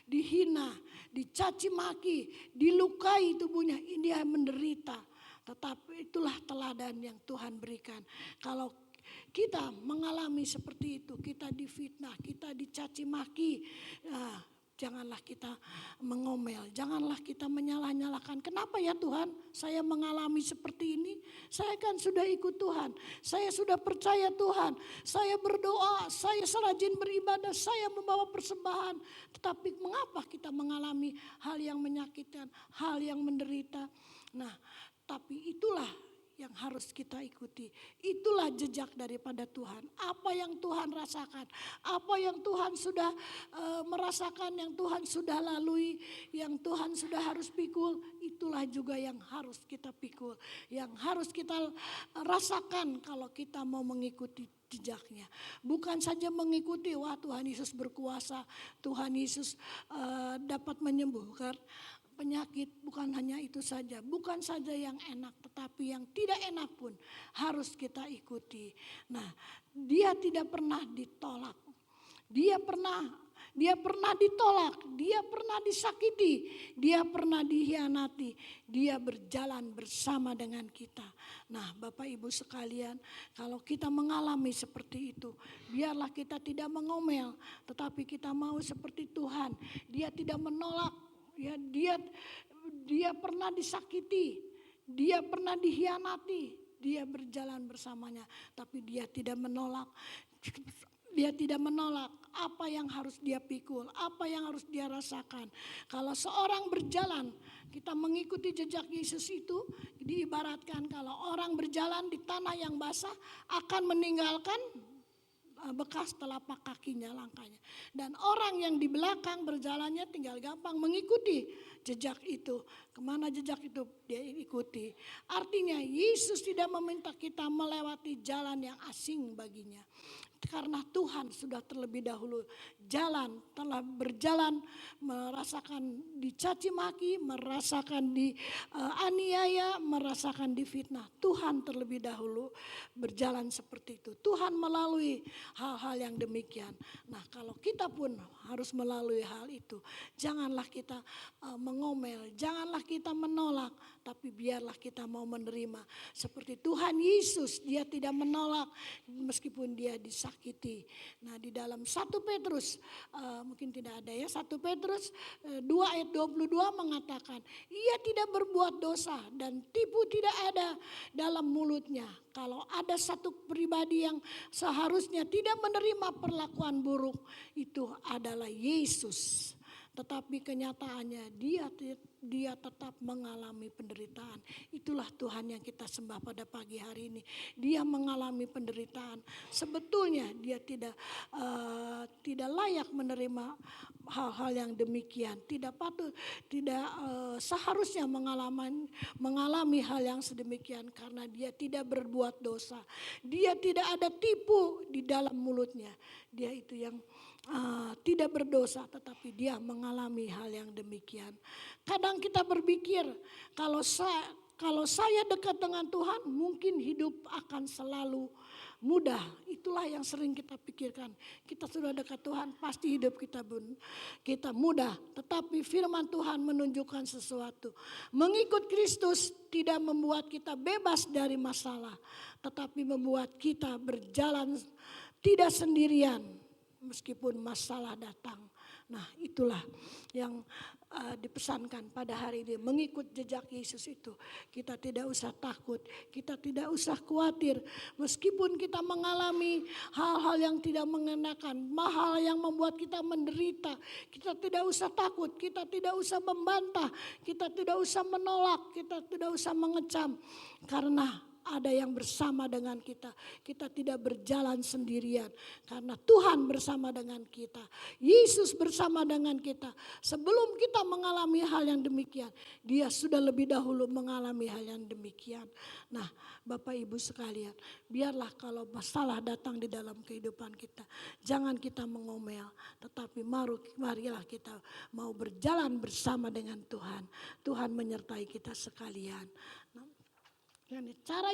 dihina, dicaci maki, dilukai tubuhnya, dia menderita. Tetapi itulah teladan yang Tuhan berikan. Kalau kita mengalami seperti itu, kita difitnah, kita dicaci maki, nah, janganlah kita mengomel, janganlah kita menyalah-nyalahkan. Kenapa ya Tuhan saya mengalami seperti ini? Saya kan sudah ikut Tuhan, saya sudah percaya Tuhan, saya berdoa, saya serajin beribadah, saya membawa persembahan. Tetapi mengapa kita mengalami hal yang menyakitkan, hal yang menderita? Nah, tapi itulah yang harus kita ikuti. Itulah jejak daripada Tuhan. Apa yang Tuhan rasakan, apa yang Tuhan sudah merasakan, yang Tuhan sudah lalui, yang Tuhan sudah harus pikul, itulah juga yang harus kita pikul, yang harus kita rasakan kalau kita mau mengikuti jejaknya. Bukan saja mengikuti, wah Tuhan Yesus berkuasa, Tuhan Yesus dapat menyembuhkan penyakit. Bukan hanya itu saja, bukan saja yang enak, tetapi yang tidak enak pun harus kita ikuti. Nah, dia tidak pernah ditolak. Dia pernah ditolak, dia pernah disakiti, dia pernah dihianati, dia berjalan bersama dengan kita. Nah, Bapak Ibu sekalian, kalau kita mengalami seperti itu, biarlah kita tidak mengomel, tetapi kita mau seperti Tuhan. Dia tidak menolak. Ya, dia pernah disakiti, dia pernah dihianati, dia berjalan bersamanya, tapi dia tidak menolak. Dia tidak menolak apa yang harus dia pikul, apa yang harus dia rasakan. Kalau seorang berjalan, kita mengikuti jejak Yesus itu, diibaratkan kalau orang berjalan di tanah yang basah akan meninggalkan bekas telapak kakinya, langkahnya. Dan orang yang di belakang berjalannya tinggal gampang mengikuti jejak itu. Kemana jejak itu dia ikuti. Artinya Yesus tidak meminta kita melewati jalan yang asing baginya. Karena Tuhan sudah terlebih dahulu telah berjalan, merasakan dicaci maki, merasakan dianiaya, merasakan difitnah. Tuhan terlebih dahulu berjalan seperti itu. Tuhan melalui hal-hal yang demikian. Nah, kalau kita pun harus melalui hal itu, janganlah kita mengomel, janganlah kita menolak, tapi biarlah kita mau menerima. Seperti Tuhan Yesus, dia tidak menolak meskipun dia disakiti. Nah, di dalam 1 Petrus, mungkin tidak ada ya, 1 Petrus 2 ayat 22 mengatakan, ia tidak berbuat dosa dan tipu tidak ada dalam mulutnya. Kalau ada satu pribadi yang seharusnya tidak menerima perlakuan buruk, itu adalah Yesus. Tetapi kenyataannya dia tetap mengalami penderitaan. Itulah Tuhan yang kita sembah pada pagi hari ini. Dia mengalami penderitaan. Sebetulnya dia tidak layak menerima hal-hal yang demikian. Tidak seharusnya mengalami hal yang sedemikian karena dia tidak berbuat dosa. Dia tidak ada tipu di dalam mulutnya. Dia itu yang tidak berdosa, tetapi dia mengalami hal yang demikian. Kadang kita berpikir kalau saya dekat dengan Tuhan mungkin hidup akan selalu mudah. Itulah yang sering kita pikirkan. Kita sudah dekat Tuhan pasti hidup kita mudah. Tetapi firman Tuhan menunjukkan sesuatu. Mengikut Kristus tidak membuat kita bebas dari masalah, tetapi membuat kita berjalan tidak sendirian meskipun masalah datang. Nah, itulah yang dipesankan pada hari ini. Mengikut jejak Yesus itu, kita tidak usah takut, kita tidak usah khawatir. Meskipun kita mengalami hal-hal yang tidak mengenakan, hal yang membuat kita menderita, kita tidak usah takut, kita tidak usah membantah, kita tidak usah menolak, kita tidak usah mengecam. Karena ada yang bersama dengan kita. Kita tidak berjalan sendirian karena Tuhan bersama dengan kita. Yesus bersama dengan kita. Sebelum kita mengalami hal yang demikian, Dia sudah lebih dahulu mengalami hal yang demikian. Nah, Bapak Ibu sekalian, biarlah kalau masalah datang di dalam kehidupan kita, jangan kita mengomel, tetapi marilah kita mau berjalan bersama dengan Tuhan. Tuhan menyertai kita sekalian. Nah, cara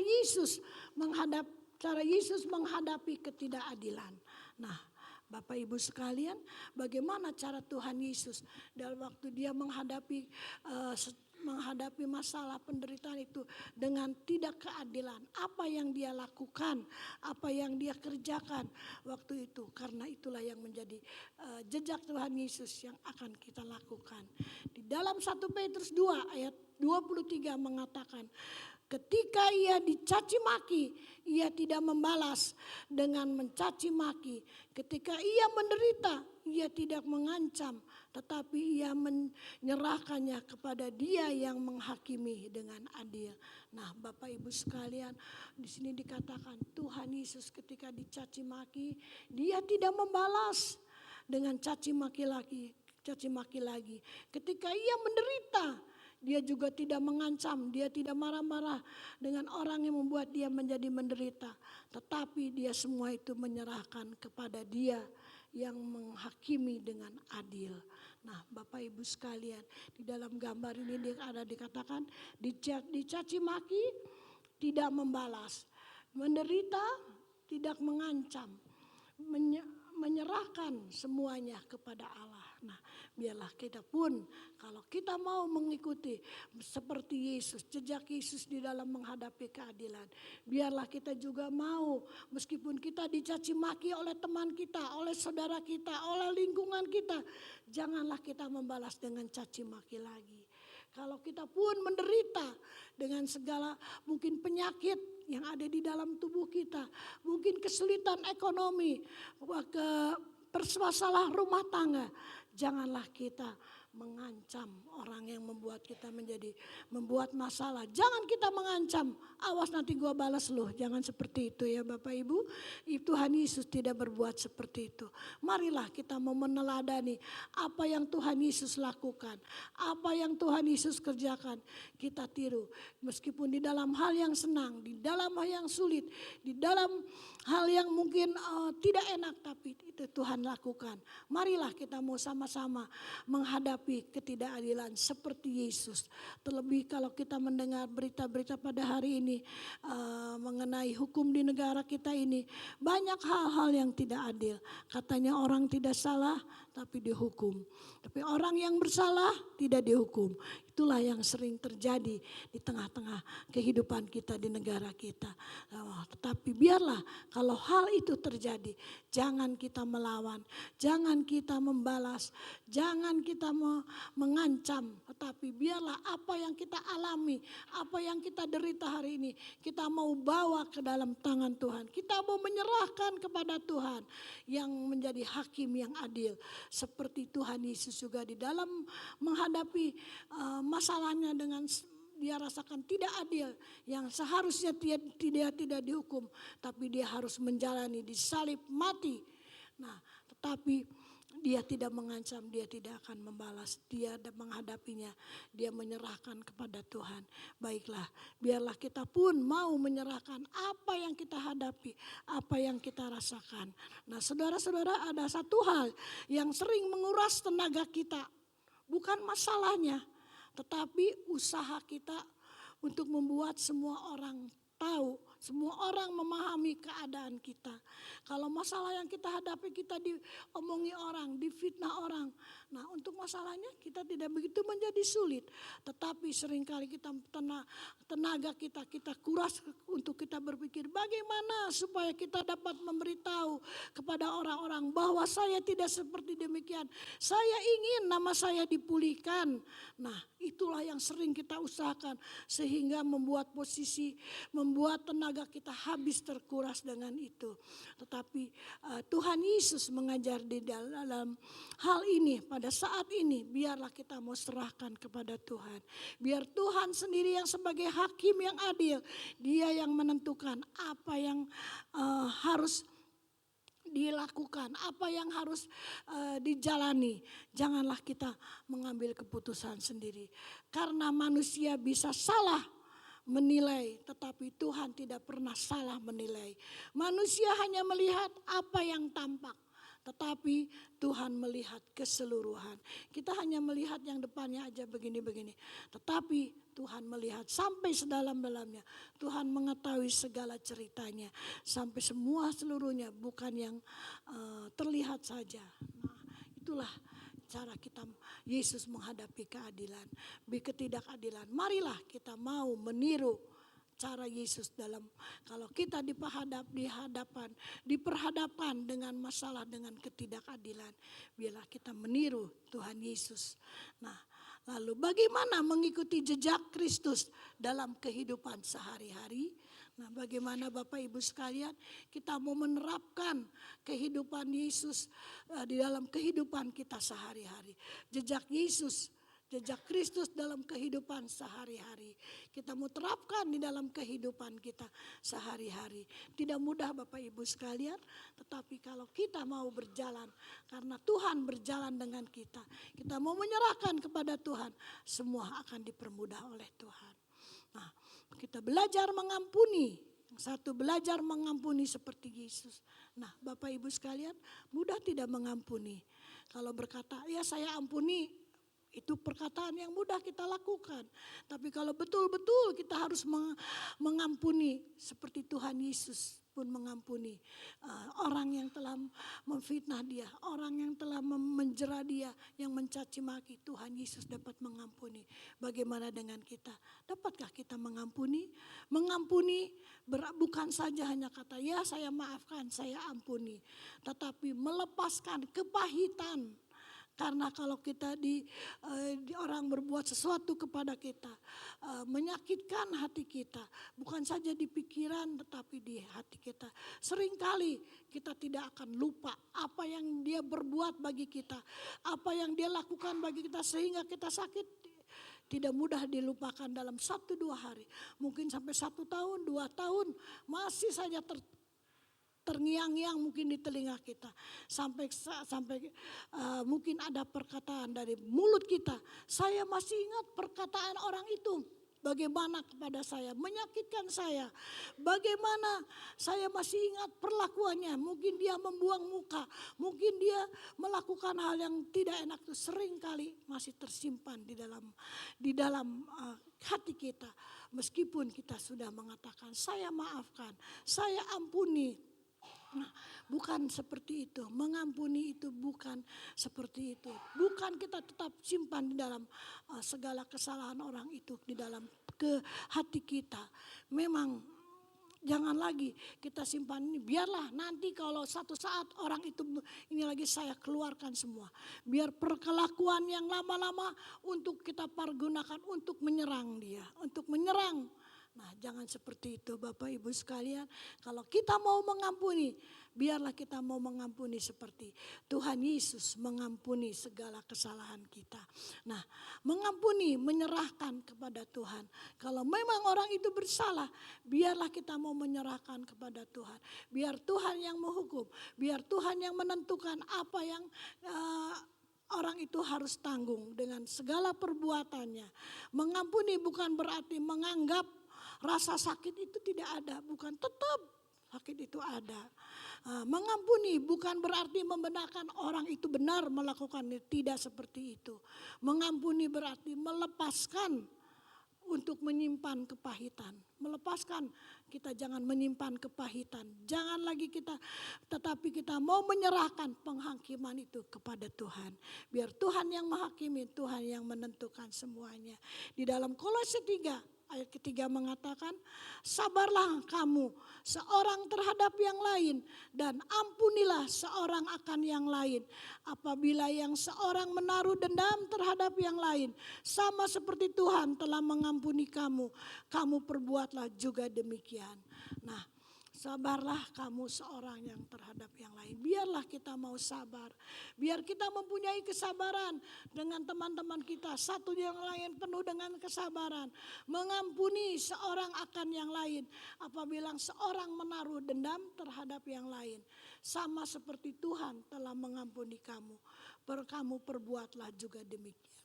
Yesus menghadapi ketidakadilan. Nah, Bapak Ibu sekalian, bagaimana cara Tuhan Yesus dalam waktu Dia menghadapi masalah penderitaan itu dengan tidak keadilan. Apa yang Dia lakukan, apa yang Dia kerjakan waktu itu. Karena itulah yang menjadi jejak Tuhan Yesus yang akan kita lakukan. Di dalam 1 Petrus 2 ayat 23 mengatakan, ketika ia dicaci maki, ia tidak membalas dengan mencaci maki. Ketika ia menderita, ia tidak mengancam, tetapi ia menyerahkannya kepada Dia yang menghakimi dengan adil. Nah, Bapak Ibu sekalian, di sini dikatakan Tuhan Yesus ketika dicaci maki, Dia tidak membalas dengan caci maki lagi. Ketika ia menderita, Dia juga tidak mengancam, Dia tidak marah-marah dengan orang yang membuat dia menjadi menderita. Tetapi Dia semua itu menyerahkan kepada Dia yang menghakimi dengan adil. Nah, Bapak Ibu sekalian, di dalam gambar ini ada dikatakan dicaci maki tidak membalas, menderita tidak mengancam, menyerahkan semuanya kepada Allah. Nah, biarlah kita pun kalau kita mau mengikuti seperti Yesus, jejak Yesus di dalam menghadapi keadilan, biarlah kita juga mau, meskipun kita dicaci maki oleh teman kita, oleh saudara kita, oleh lingkungan kita, janganlah kita membalas dengan caci maki lagi. Kalau kita pun menderita dengan segala mungkin penyakit yang ada di dalam tubuh kita, mungkin kesulitan ekonomi, permasalahan rumah tangga, janganlah kita mengancam orang yang membuat kita membuat masalah. Jangan kita mengancam, awas nanti gua balas loh. Jangan seperti itu ya Bapak Ibu. Tuhan Yesus tidak berbuat seperti itu. Marilah kita mau meneladani apa yang Tuhan Yesus lakukan, apa yang Tuhan Yesus kerjakan, kita tiru. Meskipun di dalam hal yang senang, di dalam hal yang sulit, di dalam hal yang mungkin tidak enak, tapi itu Tuhan lakukan. Marilah kita mau sama-sama menghadapi ketidakadilan seperti Yesus. Terlebih kalau kita mendengar berita-berita pada hari ini mengenai hukum di negara kita ini, banyak hal-hal yang tidak adil. Katanya orang tidak salah tapi dihukum, tapi orang yang bersalah tidak dihukum. Itulah yang sering terjadi di tengah-tengah kehidupan kita di negara kita. Tetapi biarlah kalau hal itu terjadi, jangan kita melawan, jangan kita membalas, jangan kita mengancam. Tetapi biarlah apa yang kita alami, apa yang kita derita hari ini, kita mau bawa ke dalam tangan Tuhan. Kita mau menyerahkan kepada Tuhan yang menjadi hakim yang adil. Seperti Tuhan Yesus juga di dalam menghadapi masalahnya dengan dia rasakan tidak adil, yang seharusnya dia tidak dihukum, tapi dia harus menjalani disalib mati. Nah, tetapi dia tidak mengancam, dia tidak akan membalas, dia menghadapinya, dia menyerahkan kepada Tuhan. Baiklah, biarlah kita pun mau menyerahkan apa yang kita hadapi, apa yang kita rasakan. Nah, saudara-saudara, ada satu hal yang sering menguras tenaga kita, bukan masalahnya, tetapi usaha kita untuk membuat semua orang tahu, semua orang memahami keadaan kita. Kalau masalah yang kita hadapi, kita diomongi orang, difitnah orang. Nah, untuk masalahnya kita tidak begitu menjadi sulit. Tetapi seringkali kita tenaga kita kuras untuk kita berpikir bagaimana supaya kita dapat memberitahu kepada orang-orang bahwa saya tidak seperti demikian. Saya ingin nama saya dipulihkan. Nah, itulah yang sering kita usahakan sehingga membuat tenaga tenaga kita habis terkuras dengan itu. Tetapi Tuhan Yesus mengajar di dalam hal ini pada saat ini, biarlah kita mau serahkan kepada Tuhan. Biar Tuhan sendiri yang sebagai hakim yang adil, Dia yang menentukan apa yang harus dilakukan, apa yang harus dijalani. Janganlah kita mengambil keputusan sendiri. Karena manusia bisa salah menilai, tetapi Tuhan tidak pernah salah menilai. Manusia hanya melihat apa yang tampak, tetapi Tuhan melihat keseluruhan. Kita hanya melihat yang depannya aja begini-begini. Tetapi Tuhan melihat sampai sedalam-dalamnya. Tuhan mengetahui segala ceritanya. Sampai semua seluruhnya, bukan yang terlihat saja. Nah, itulah cara kita Yesus menghadapi keadilan, ketidakadilan. Marilah kita mau meniru cara Yesus dalam kalau kita diperhadapkan dengan masalah dengan ketidakadilan, biarlah kita meniru Tuhan Yesus. Nah, lalu bagaimana mengikuti jejak Kristus dalam kehidupan sehari-hari? Nah, bagaimana Bapak Ibu sekalian kita mau menerapkan kehidupan Yesus di dalam kehidupan kita sehari-hari. Jejak Yesus, jejak Kristus dalam kehidupan sehari-hari. Kita mau terapkan di dalam kehidupan kita sehari-hari. Tidak mudah Bapak Ibu sekalian, tetapi kalau kita mau berjalan, karena Tuhan berjalan dengan kita, kita mau menyerahkan kepada Tuhan, semua akan dipermudah oleh Tuhan. Nah, kita belajar mengampuni. Yang satu, belajar mengampuni seperti Yesus. Nah, Bapak Ibu sekalian, mudah tidak mengampuni. Kalau berkata, ya saya ampuni, itu perkataan yang mudah kita lakukan. Tapi kalau betul-betul kita harus mengampuni seperti Tuhan Yesus pun mengampuni orang yang telah memfitnah dia, orang yang telah menjera dia, yang mencaci maki, Tuhan Yesus dapat mengampuni. Bagaimana dengan kita? Dapatkah kita mengampuni? Mengampuni bukan saja hanya kata ya saya maafkan, saya ampuni, tetapi melepaskan kepahitan. Karena kalau kita di orang berbuat sesuatu kepada kita, menyakitkan hati kita, bukan saja di pikiran tetapi di hati kita. Seringkali kita tidak akan lupa apa yang dia berbuat bagi kita, apa yang dia lakukan bagi kita sehingga kita sakit. Tidak mudah dilupakan dalam 1-2 hari. Mungkin sampai 1 tahun, 2 tahun masih saja terngiang-ngiang mungkin di telinga kita. Sampai mungkin ada perkataan dari mulut kita. Saya masih ingat perkataan orang itu. Bagaimana kepada saya, menyakitkan saya. Bagaimana saya masih ingat perlakuannya. Mungkin dia membuang muka. Mungkin dia melakukan hal yang tidak enak. Itu sering kali masih tersimpan di dalam hati kita. Meskipun kita sudah mengatakan saya maafkan, saya ampuni. Nah, bukan seperti itu. Mengampuni itu bukan seperti itu. Bukan kita tetap simpan di dalam segala kesalahan orang itu di dalam ke hati kita. Memang jangan lagi kita simpan ini. Biarlah nanti kalau satu saat orang itu ini lagi saya keluarkan semua. Biar perkelakuan yang lama-lama untuk kita pergunakan untuk menyerang dia, untuk menyerang. Nah, jangan seperti itu Bapak Ibu sekalian. Kalau kita mau mengampuni, biarlah kita mau mengampuni seperti Tuhan Yesus mengampuni segala kesalahan kita. Nah, mengampuni, menyerahkan kepada Tuhan. Kalau memang orang itu bersalah, biarlah kita mau menyerahkan kepada Tuhan. Biar Tuhan yang menghukum, biar Tuhan yang menentukan apa yang orang itu harus tanggung dengan segala perbuatannya. Mengampuni bukan berarti menganggap rasa sakit itu tidak ada, bukan, tetap sakit itu ada. Mengampuni bukan berarti membenarkan orang itu benar melakukan, tidak seperti itu. Mengampuni berarti melepaskan untuk menyimpan kepahitan. Melepaskan, kita jangan menyimpan kepahitan. Jangan lagi kita, tetapi kita mau menyerahkan penghakiman itu kepada Tuhan. Biar Tuhan yang menghakimi, Tuhan yang menentukan semuanya. Di dalam Kolose 3 ayat ketiga mengatakan, sabarlah kamu seorang terhadap yang lain dan ampunilah seorang akan yang lain. Apabila yang seorang menaruh dendam terhadap yang lain, sama seperti Tuhan telah mengampuni kamu, kamu perbuatlah juga demikian. Nah, sabarlah kamu seorang yang terhadap yang lain. Biarlah kita mau sabar. Biar kita mempunyai kesabaran dengan teman-teman kita. Satu yang lain penuh dengan kesabaran. Mengampuni seorang akan yang lain. Apabila seorang menaruh dendam terhadap yang lain. Sama seperti Tuhan telah mengampuni kamu. Kamu perbuatlah juga demikian.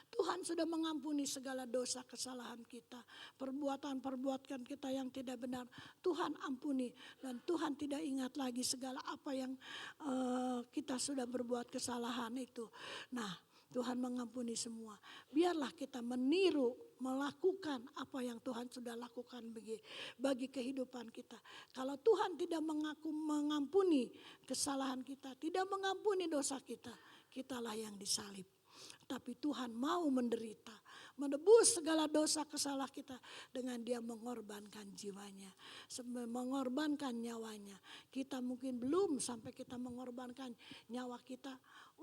Tuhan sudah mengampuni segala dosa kesalahan kita. Perbuatan-perbuatan kita yang tidak benar. Tuhan ampuni. Dan Tuhan tidak ingat lagi segala apa yang kita sudah berbuat kesalahan itu. Nah, Tuhan mengampuni semua. Biarlah kita meniru, melakukan apa yang Tuhan sudah lakukan bagi kehidupan kita. Kalau Tuhan tidak mengampuni kesalahan kita, tidak mengampuni dosa kita, kitalah yang disalib. Tapi Tuhan mau menderita, menebus segala dosa kesalahan kita dengan Dia mengorbankan jiwanya, mengorbankan nyawanya. Kita mungkin belum sampai kita mengorbankan nyawa kita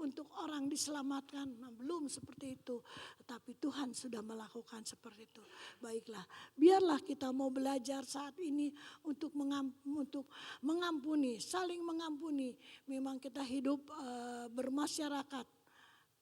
untuk orang diselamatkan, belum seperti itu. Tapi Tuhan sudah melakukan seperti itu. Baiklah, biarlah kita mau belajar saat ini untuk mengampuni, saling mengampuni. Memang kita hidup bermasyarakat.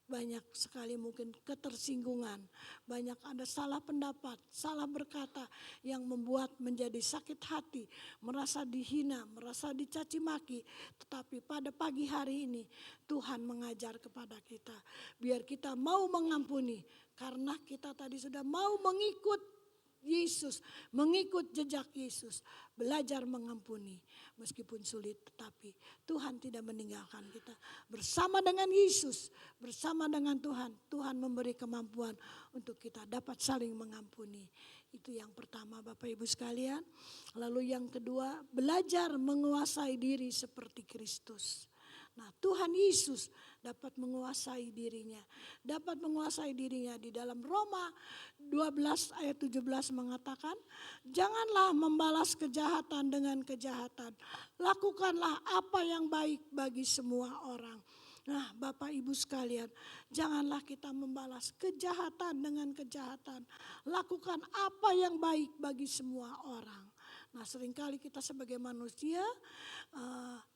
Banyak sekali mungkin ketersinggungan, banyak ada salah pendapat, salah berkata yang membuat menjadi sakit hati, merasa dihina, merasa dicaci maki. Tetapi pada pagi hari ini Tuhan mengajar kepada kita, biar kita mau mengampuni karena kita tadi sudah mau mengikut Yesus, mengikut jejak Yesus, belajar mengampuni. Meskipun sulit, tetapi Tuhan tidak meninggalkan kita. Bersama dengan Yesus, bersama dengan Tuhan, Tuhan memberi kemampuan untuk kita dapat saling mengampuni. Itu yang pertama Bapak Ibu sekalian. Lalu yang kedua, belajar menguasai diri seperti Kristus. Nah, Tuhan Yesus dapat menguasai dirinya. Dapat menguasai dirinya di dalam Roma 12 ayat 17 mengatakan, janganlah membalas kejahatan dengan kejahatan. Lakukanlah apa yang baik bagi semua orang. Nah, Bapak Ibu sekalian, janganlah kita membalas kejahatan dengan kejahatan. Lakukan apa yang baik bagi semua orang. Nah, seringkali kita sebagai manusia,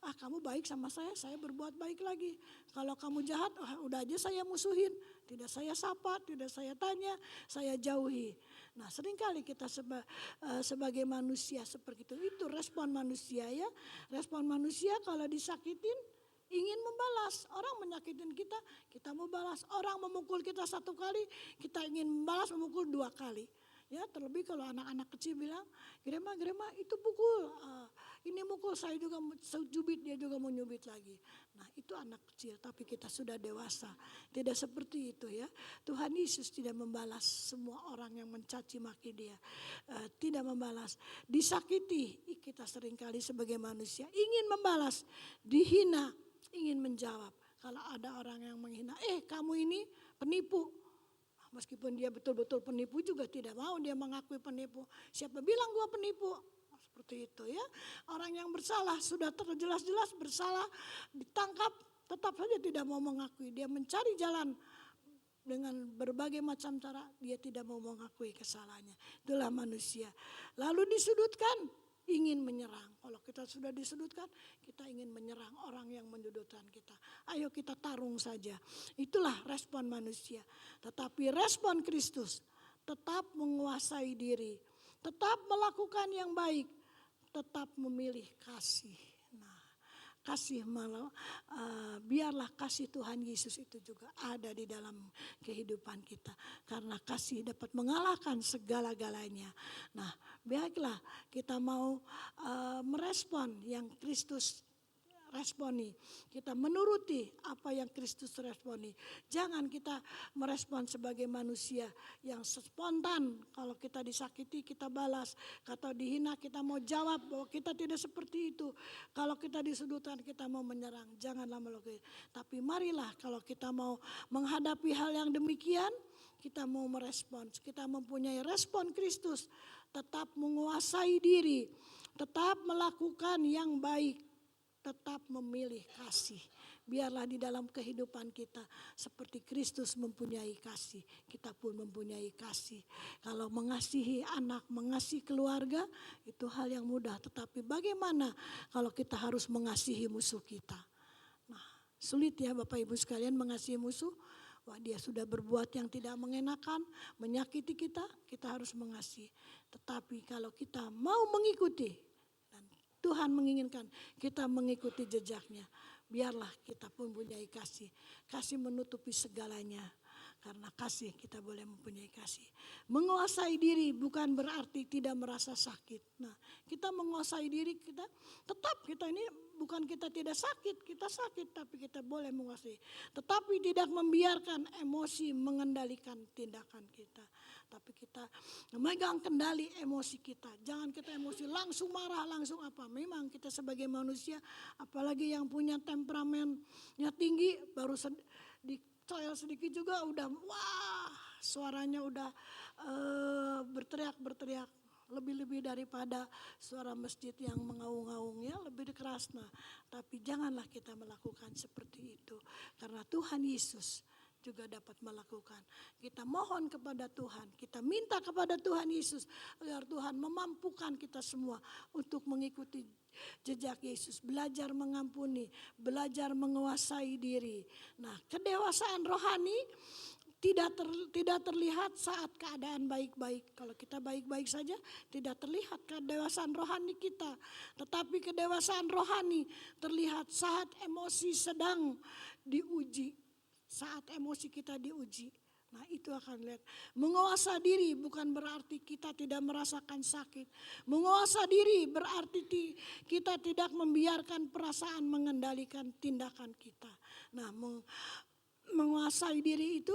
kamu baik sama saya berbuat baik lagi. Kalau kamu jahat, udah aja saya musuhin. Tidak saya sapa, tidak saya tanya, saya jauhi. Nah, seringkali kita sebagai manusia seperti itu. Itu respon manusia ya. Respon manusia kalau disakitin, ingin membalas. Orang menyakitin kita, kita mau balas. Orang memukul kita 1 kali, kita ingin membalas memukul 2 kali. Ya, terlebih kalau anak-anak kecil bilang, Grema itu pukul, ini mukul, saya juga jubit, dia juga mau nyubit lagi. Nah, itu anak kecil, tapi kita sudah dewasa. Tidak seperti itu ya. Tuhan Yesus tidak membalas semua orang yang mencaci maki dia. Tidak membalas. Disakiti, kita seringkali sebagai manusia ingin membalas, dihina, ingin menjawab. Kalau ada orang yang menghina, kamu ini penipu. Meskipun dia betul-betul penipu juga tidak mau dia mengakui penipu. Siapa bilang gua penipu? Seperti itu ya. Orang yang bersalah sudah terjelas-jelas bersalah, ditangkap, tetap saja tidak mau mengakui. Dia mencari jalan dengan berbagai macam cara, dia tidak mau mengakui kesalahannya. Itulah manusia. Lalu disudutkan, ingin menyerang. Kalau kita sudah disudutkan, kita ingin menyerang orang yang menyudutkan kita. Ayo kita tarung saja. Itulah respon manusia. Tetapi respon Kristus tetap menguasai diri, tetap melakukan yang baik, tetap memilih kasih. Nah, kasih biarlah kasih Tuhan Yesus itu juga ada di dalam kehidupan kita. Karena kasih dapat mengalahkan segala-galanya. Nah, baiklah kita mau merespon yang Kristus responi. Kita menuruti apa yang Kristus responi. Jangan kita merespon sebagai manusia yang spontan. Kalau kita disakiti kita balas. Kalau dihina kita mau jawab bahwa kita tidak seperti itu. Kalau kita disudutkan kita mau menyerang. Janganlah melakukan. Tapi marilah kalau kita mau menghadapi hal yang demikian, kita mau merespons. Kita mempunyai respon Kristus. Tetap menguasai diri. Tetap melakukan yang baik. Tetap memilih kasih. Biarlah di dalam kehidupan kita seperti Kristus mempunyai kasih, kita pun mempunyai kasih. Kalau mengasihi anak, mengasihi keluarga itu hal yang mudah. Tetapi bagaimana kalau kita harus mengasihi musuh kita? Nah, sulit ya Bapak Ibu sekalian mengasihi musuh. Wah, dia sudah berbuat yang tidak mengenakan, menyakiti kita, kita harus mengasihi. Tetapi kalau kita mau mengikuti, Tuhan menginginkan kita mengikuti jejaknya. Biarlah kita pun mempunyai kasih. Kasih menutupi segalanya. Karena kasih kita boleh mempunyai kasih. Menguasai diri bukan berarti tidak merasa sakit. Nah, kita menguasai diri kita, tetap kita ini bukan kita tidak sakit. Kita sakit tapi kita boleh menguasai. Tetapi tidak membiarkan emosi mengendalikan tindakan kita. Tapi kita memegang kendali emosi kita. Jangan kita emosi langsung marah, langsung apa. Memang kita sebagai manusia, apalagi yang punya temperamennya tinggi, baru dicoel sedikit juga udah wah suaranya udah berteriak-berteriak. Lebih-lebih daripada suara masjid yang mengaung-ngaung ya lebih keras. Nah, tapi janganlah kita melakukan seperti itu. Karena Tuhan Yesus juga dapat melakukan. Kita mohon kepada Tuhan, kita minta kepada Tuhan Yesus agar Tuhan memampukan kita semua untuk mengikuti jejak Yesus, belajar mengampuni, belajar menguasai diri. Nah, kedewasaan rohani tidak terlihat saat keadaan baik-baik. Kalau kita baik-baik saja tidak terlihat kedewasaan rohani kita. Tetapi kedewasaan rohani terlihat saat emosi sedang diuji. Saat emosi kita diuji. Nah, itu akan lihat. Menguasai diri bukan berarti kita tidak merasakan sakit. Menguasai diri berarti kita tidak membiarkan perasaan mengendalikan tindakan kita. Nah, menguasai diri itu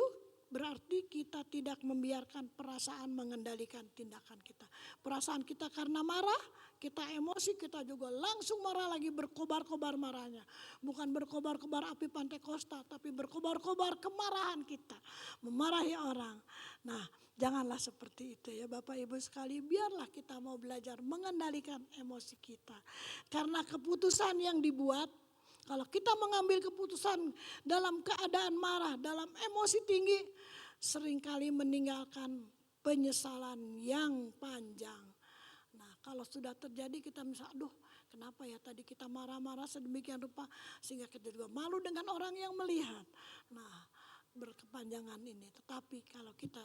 berarti kita tidak membiarkan perasaan mengendalikan tindakan kita. Perasaan kita karena marah, kita emosi, kita juga langsung marah lagi, berkobar-kobar marahnya. Bukan berkobar-kobar api Pantekosta, tapi berkobar-kobar kemarahan kita. Memarahi orang. Nah, janganlah seperti itu ya Bapak Ibu sekali. Biarlah kita mau belajar mengendalikan emosi kita. Karena keputusan yang dibuat, kalau kita mengambil keputusan dalam keadaan marah, dalam emosi tinggi, seringkali meninggalkan penyesalan yang panjang. Nah, kalau sudah terjadi kita misalnya, aduh kenapa ya tadi kita marah-marah sedemikian rupa, sehingga kita juga malu dengan orang yang melihat. Nah, berkepanjangan ini. Tetapi kalau kita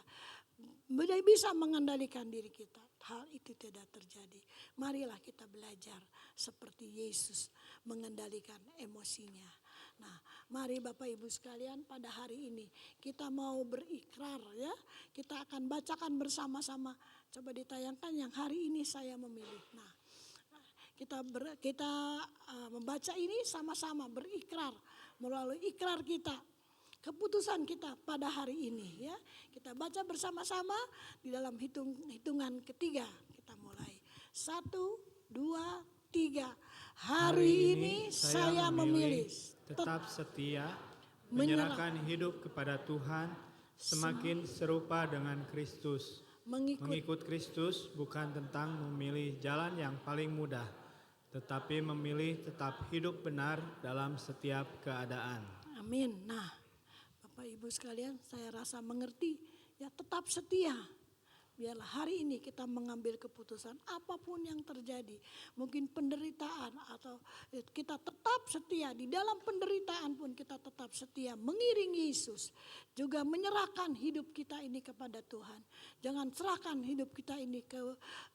bisa mengendalikan diri kita, hal itu tidak terjadi. Marilah kita belajar seperti Yesus mengendalikan emosinya. Nah, mari Bapak Ibu sekalian pada hari ini kita mau berikrar ya. Kita akan bacakan bersama-sama. Coba ditayangkan yang hari ini saya memilih. Nah, kita membaca ini sama-sama berikrar melalui ikrar kita. Keputusan kita pada hari ini ya. Kita baca bersama-sama di dalam hitungan ketiga. Kita mulai. 1, 2, 3. Hari ini saya memilih tetap setia, menyerahkan hidup kepada Tuhan, semakin serupa dengan Kristus. Mengikut Kristus bukan tentang memilih jalan yang paling mudah, tetapi memilih tetap hidup benar dalam setiap keadaan. Amin. Nah, Bapak Ibu sekalian, saya rasa mengerti ya, tetap setia. Biarlah hari ini kita mengambil keputusan apapun yang terjadi. Mungkin penderitaan atau kita tetap setia. Di dalam penderitaan pun kita tetap setia mengiringi Yesus. Juga menyerahkan hidup kita ini kepada Tuhan. Jangan serahkan hidup kita ini ke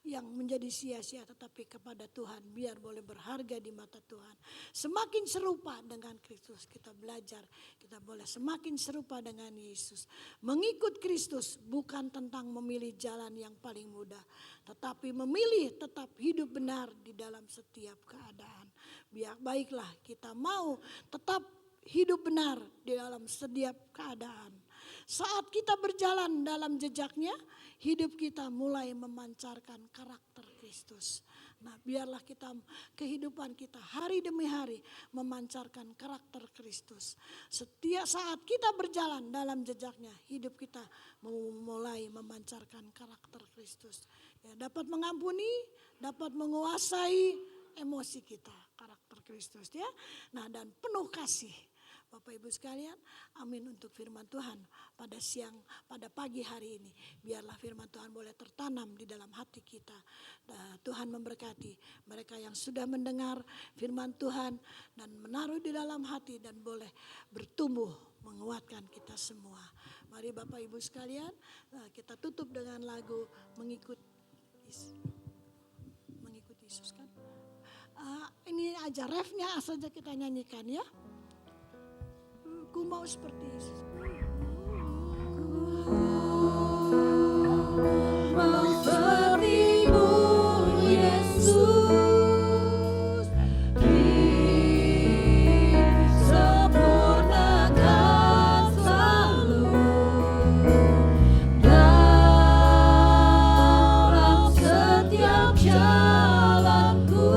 yang menjadi sia-sia, tetapi kepada Tuhan. Biar boleh berharga di mata Tuhan. Semakin serupa dengan Kristus kita belajar. Kita boleh semakin serupa dengan Yesus. Mengikut Kristus bukan tentang memilih jalan jalan yang paling mudah. Tetapi memilih tetap hidup benar di dalam setiap keadaan. Baiklah kita mau tetap hidup benar di dalam setiap keadaan. Saat kita berjalan dalam jejaknya, hidup kita mulai memancarkan karakter Kristus. Nah, biarlah kehidupan kita hari demi hari memancarkan karakter Kristus. Setiap saat kita berjalan dalam jejaknya, hidup kita mulai memancarkan karakter Kristus. Ya, dapat mengampuni, dapat menguasai emosi kita, karakter Kristus ya. Nah, dan penuh kasih. Bapak Ibu sekalian, amin untuk firman Tuhan pada pagi hari ini. Biarlah firman Tuhan boleh tertanam di dalam hati kita. Tuhan memberkati mereka yang sudah mendengar firman Tuhan dan menaruh di dalam hati dan boleh bertumbuh menguatkan kita semua. Mari Bapak Ibu sekalian, kita tutup dengan lagu mengikut Yesus kan. Ini aja refnya saja kita nyanyikan ya. Ku mau seperti Yesus. Mau seperti-Mu Yesus, disempurnakan selalu dalam setiap jalanku.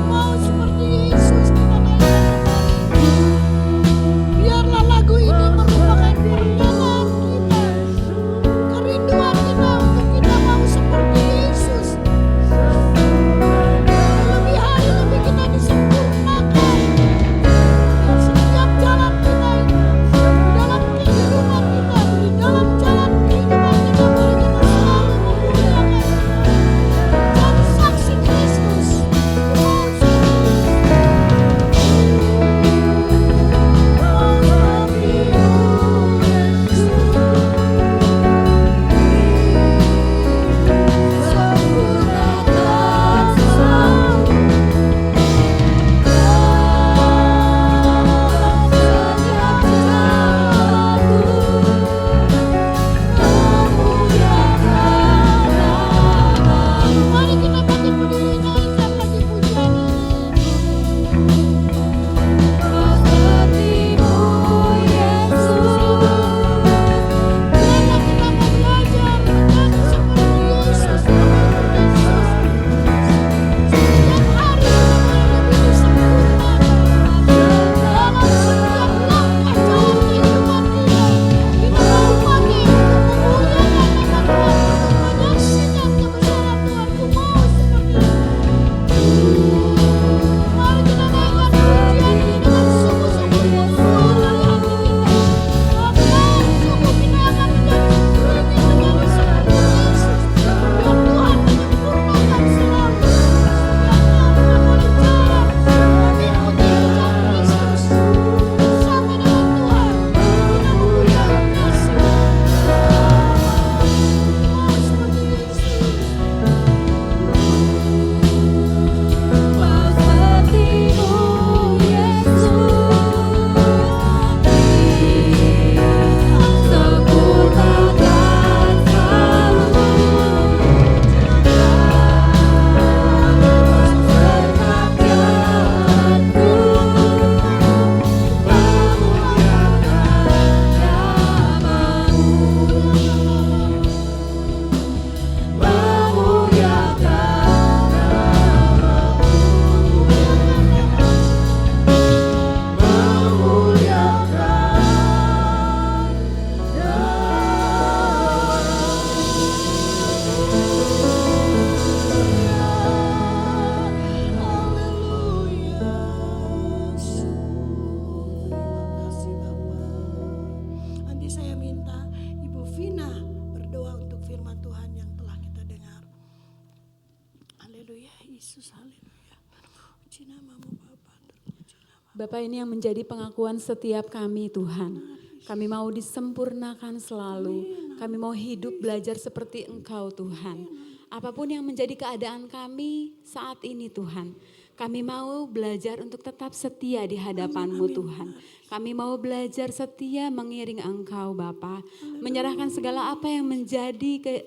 Mau seperti Yesus kita naikkan. Biarlah lagu ini merupakan pernyataan kita, kerinduan kita untuk kita mau seperti Yesus. Lebih hari lebih kita disempurnakan. Dan setiap jalan kita, di dalam kehidupan kita, di dalam jalan kehidupan kita, mari kita selalu memuliakan dan saksi Kristus. Mari kita bangkit berdiri, naikkan lagi pujian ini. Biarlah kita mau belajar menjadi seperti Yesus, setiap hari lebih disempurnakan. Dalam setiap langkah jalan kehidupan kita, kita mau pakai untuk memuliakan nama Tuhan, menyaksikan kebesaran Tuhan. Ku mau seperti itu. Mari kita naikkan pujian ini dengan sungguh-sungguh keluar dari hati kita. Karena sungguh kita akan menjadi seperti Yesus. Biar Tuhan menyempurnakan selalu. Biarlah kita boleh jalan mengikuti jejak Kristus. Bersama dengan Tuhan, kita memuliakan kasih. Mau seperti Yesus. Terima kasih Bapak. Nanti saya minta Ibu Vina berdoa untuk firman Tuhan yang telah kita dengar. Haleluya, Yesus, haleluya. Puji namamu Bapa. Bapak, ini yang menjadi pengakuan setiap kami Tuhan. Kami mau disempurnakan selalu. Kami mau hidup belajar seperti Engkau Tuhan. Apapun yang menjadi keadaan kami saat ini Tuhan. Kami mau belajar untuk tetap setia di hadapan-Mu Tuhan. Kami mau belajar setia mengiring Engkau Bapa. Menyerahkan segala apa yang menjadi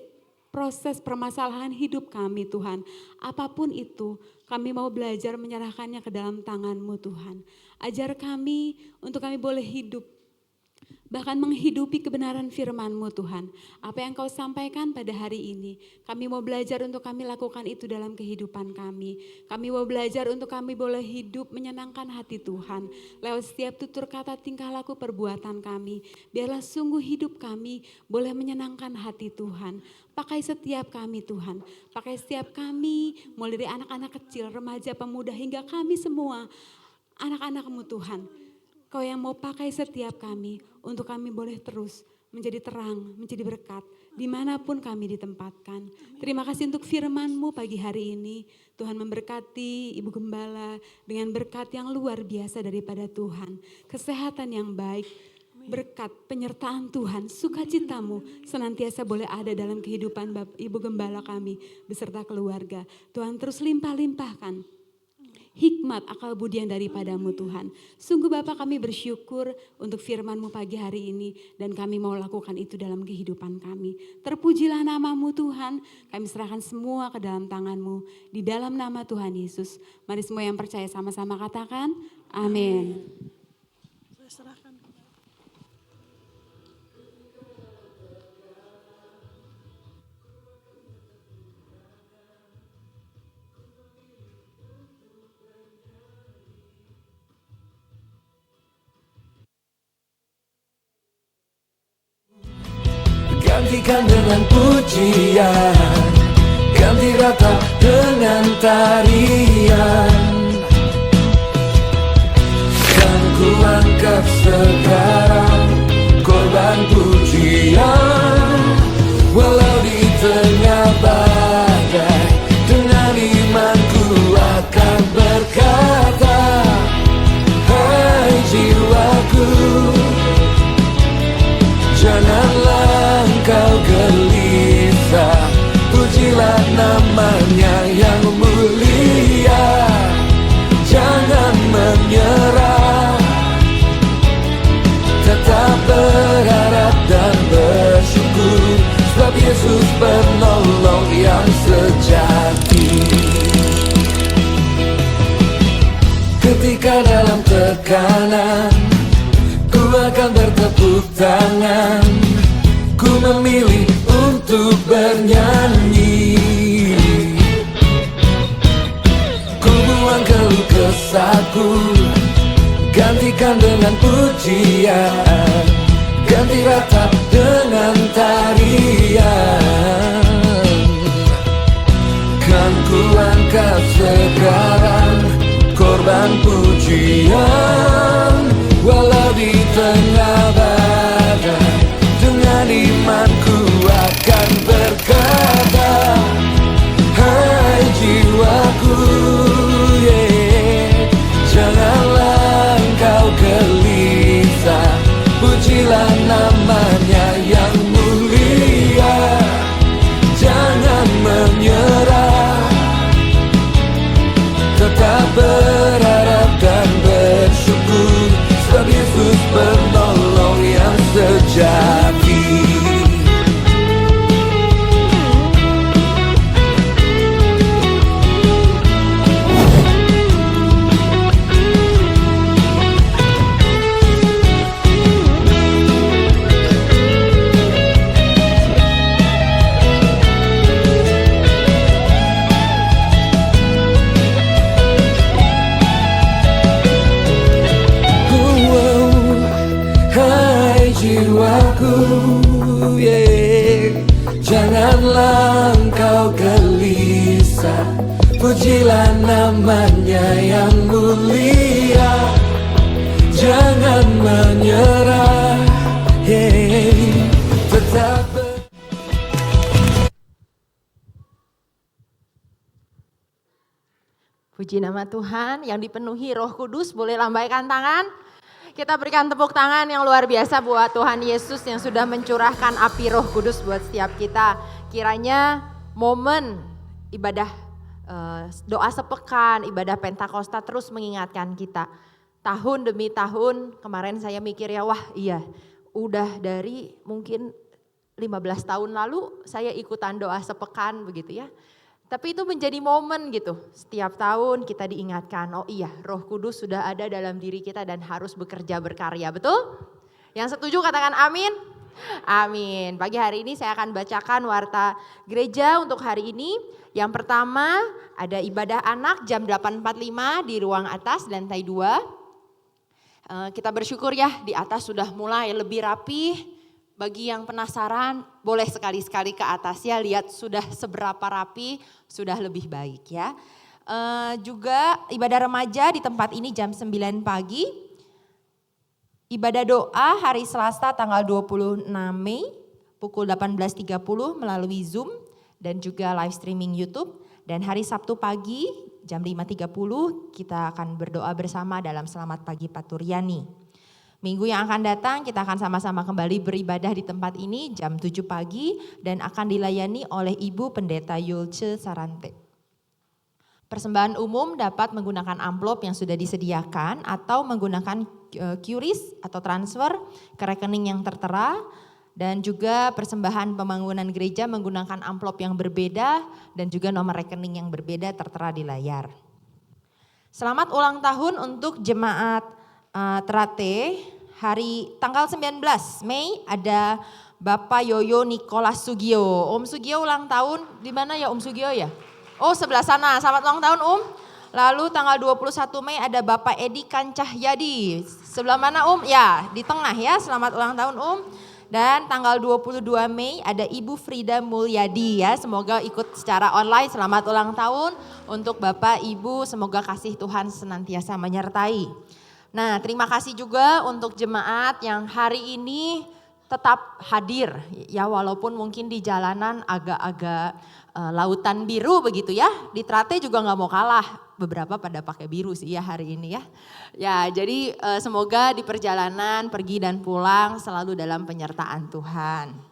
proses permasalahan hidup kami Tuhan. Apapun itu kami mau belajar menyerahkannya ke dalam tangan-Mu Tuhan. Ajar kami untuk kami boleh hidup. Bahkan menghidupi kebenaran firman-Mu Tuhan. Apa yang Kau sampaikan pada hari ini. Kami mau belajar untuk kami lakukan itu dalam kehidupan kami. Kami mau belajar untuk kami boleh hidup menyenangkan hati Tuhan. Lewat setiap tutur kata, tingkah laku, perbuatan kami. Biarlah sungguh hidup kami boleh menyenangkan hati Tuhan. Pakai setiap kami Tuhan. Pakai setiap kami mulai dari anak-anak kecil, remaja, pemuda hingga kami semua. Anak-anak-Mu Tuhan. Kau yang mau pakai setiap kami untuk kami boleh terus menjadi terang, menjadi berkat dimanapun kami ditempatkan. Terima kasih untuk firman-Mu pagi hari ini. Tuhan memberkati Ibu Gembala dengan berkat yang luar biasa daripada Tuhan. Kesehatan yang baik, berkat penyertaan Tuhan, sukacita-Mu senantiasa boleh ada dalam kehidupan Ibu Gembala kami beserta keluarga. Tuhan terus limpah-limpahkan hikmat, akal budi yang daripada-Mu Tuhan. Sungguh Bapa kami bersyukur untuk firman-Mu pagi hari ini. Dan kami mau lakukan itu dalam kehidupan kami. Terpujilah nama-Mu Tuhan. Kami serahkan semua ke dalam tangan-Mu. Di dalam nama Tuhan Yesus. Mari semua yang percaya sama-sama katakan amin. Saya serahkan. Gantikan dengan pujian, ganti ratap dengan tarian. Kan ku angkat sekarang korban pujian. Walau di tengah badai, dengan imanku akan berkata, hai jiwaku, janganlah engkau gelisah, pujilah namanya yang mulia. Jangan menyerah, tetap berharap dan bersyukur, sebab Yesus penolong yang sejati. Ketika dalam tekanan, ku akan bertepuk tangan, ku memilih untuk bernyanyi. Ku buang keluh kesahku, gantikan dengan pujian, ganti ratap dengan tarian. Kan ku angkat sekarang korban pujian. Walau di tengah badai, dengan imanku akan berkata, hai jiwaku, janganlah engkau gelisah, pujilah namanya yang mulia. Jangan menyerah, tetap berharap dan bersyukur, sebab Yesus penolong yang sejati. Jiwaku, janganlah engkau gelisah, pujilah namanya yang mulia. Jangan menyerah, tetap. Puji nama Tuhan yang dipenuhi Roh Kudus, boleh lambaikan tangan. Kita berikan tepuk tangan yang luar biasa buat Tuhan Yesus yang sudah mencurahkan api Roh Kudus buat setiap kita. Kiranya momen ibadah doa sepekan, ibadah Pentakosta terus mengingatkan kita. Tahun demi tahun, kemarin saya mikir ya, wah iya, udah dari mungkin 15 tahun lalu saya ikutan doa sepekan begitu ya. Tapi itu menjadi momen gitu, setiap tahun kita diingatkan, oh iya Roh Kudus sudah ada dalam diri kita dan harus bekerja berkarya, betul? Yang setuju katakan amin. Amin. Pagi hari ini saya akan bacakan warta gereja untuk hari ini. Yang pertama ada ibadah anak jam 8.45 di ruang atas lantai 2. Kita bersyukur ya di atas sudah mulai lebih rapi. Bagi yang penasaran boleh sekali-sekali ke atas ya, lihat sudah seberapa rapi, sudah lebih baik ya. Juga ibadah remaja di tempat ini jam 9 pagi. Ibadah doa hari Selasa tanggal 26 Mei pukul 18.30 melalui Zoom dan juga live streaming YouTube. Dan hari Sabtu pagi jam 5.30 kita akan berdoa bersama dalam Selamat Pagi Paturyani. Minggu yang akan datang kita akan sama-sama kembali beribadah di tempat ini jam 7 pagi dan akan dilayani oleh Ibu Pendeta Yulce Sarante. Persembahan umum dapat menggunakan amplop yang sudah disediakan atau menggunakan QRIS atau transfer ke rekening yang tertera, dan juga persembahan pembangunan gereja menggunakan amplop yang berbeda dan juga nomor rekening yang berbeda tertera di layar. Selamat ulang tahun untuk jemaat Terate. Hari tanggal 19 Mei ada Bapak Yoyo Nikolas Sugio. Om Sugio ulang tahun, di mana ya Om Sugio ya? Oh sebelah sana, selamat ulang tahun Om. Lalu tanggal 21 Mei ada Bapak Edi Kancahyadi. Sebelah mana Om? Ya di tengah ya, selamat ulang tahun Om. Dan tanggal 22 Mei ada Ibu Frida Mulyadi ya, semoga ikut secara online. Selamat ulang tahun untuk Bapak Ibu, semoga kasih Tuhan senantiasa menyertai. Nah, terima kasih juga untuk jemaat yang hari ini tetap hadir ya, walaupun mungkin di jalanan agak-agak lautan biru begitu ya. Di Trate juga nggak mau kalah, beberapa pada pakai biru sih ya hari ini ya. Ya, jadi semoga di perjalanan pergi dan pulang selalu dalam penyertaan Tuhan.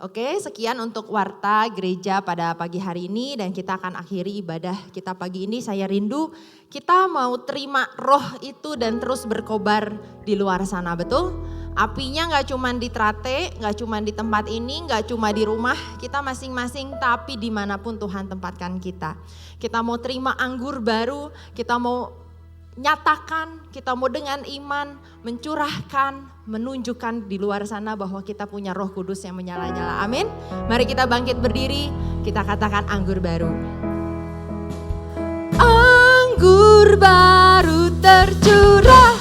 Oke, sekian untuk warta gereja pada pagi hari ini dan kita akan akhiri ibadah kita pagi ini. Saya rindu kita mau terima roh itu dan terus berkobar di luar sana, betul? Apinya gak cuma di Trate, gak cuma di tempat ini, gak cuma di rumah kita masing-masing, tapi dimanapun Tuhan tempatkan kita. Kita mau terima anggur baru, kita mau nyatakan, kita mau dengan iman mencurahkan, menunjukkan di luar sana bahwa kita punya Roh Kudus yang menyala-nyala. Amin. Mari kita bangkit berdiri, kita katakan anggur baru. Anggur baru tercurah,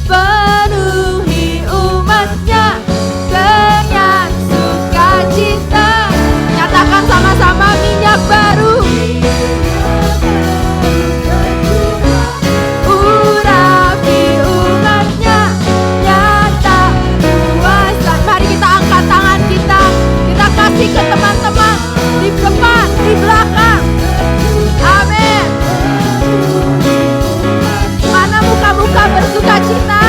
penuhi umatnya dengan sukacita. Nyatakan sama-sama minyak baru. Ke teman-teman di depan, di belakang. Amin. Mana muka-muka bersuka cita?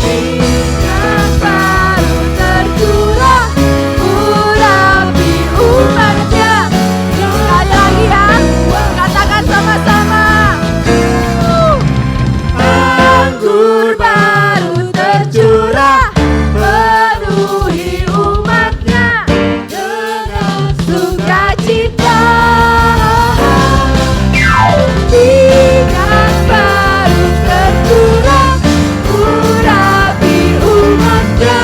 Minyak baru tercurah, urapi umatnya. Sekali lagi ya, katakan sama-sama. Anggur baru tercurah, penuhi umatnya dengan sukacita. Minyak baru tercurah, urapi umatnya,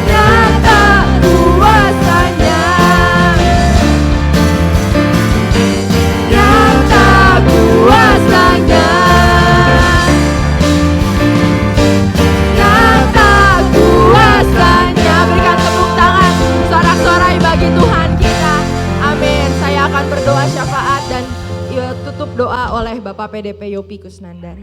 nyata kuasanya. Nyata kuasanya. Berikan tepuk tangan sorak-sorai bagi Tuhan kita. Amin. Saya akan berdoa syafaat dan tutup doa oleh Bapak PDP Yopi Kusnandar.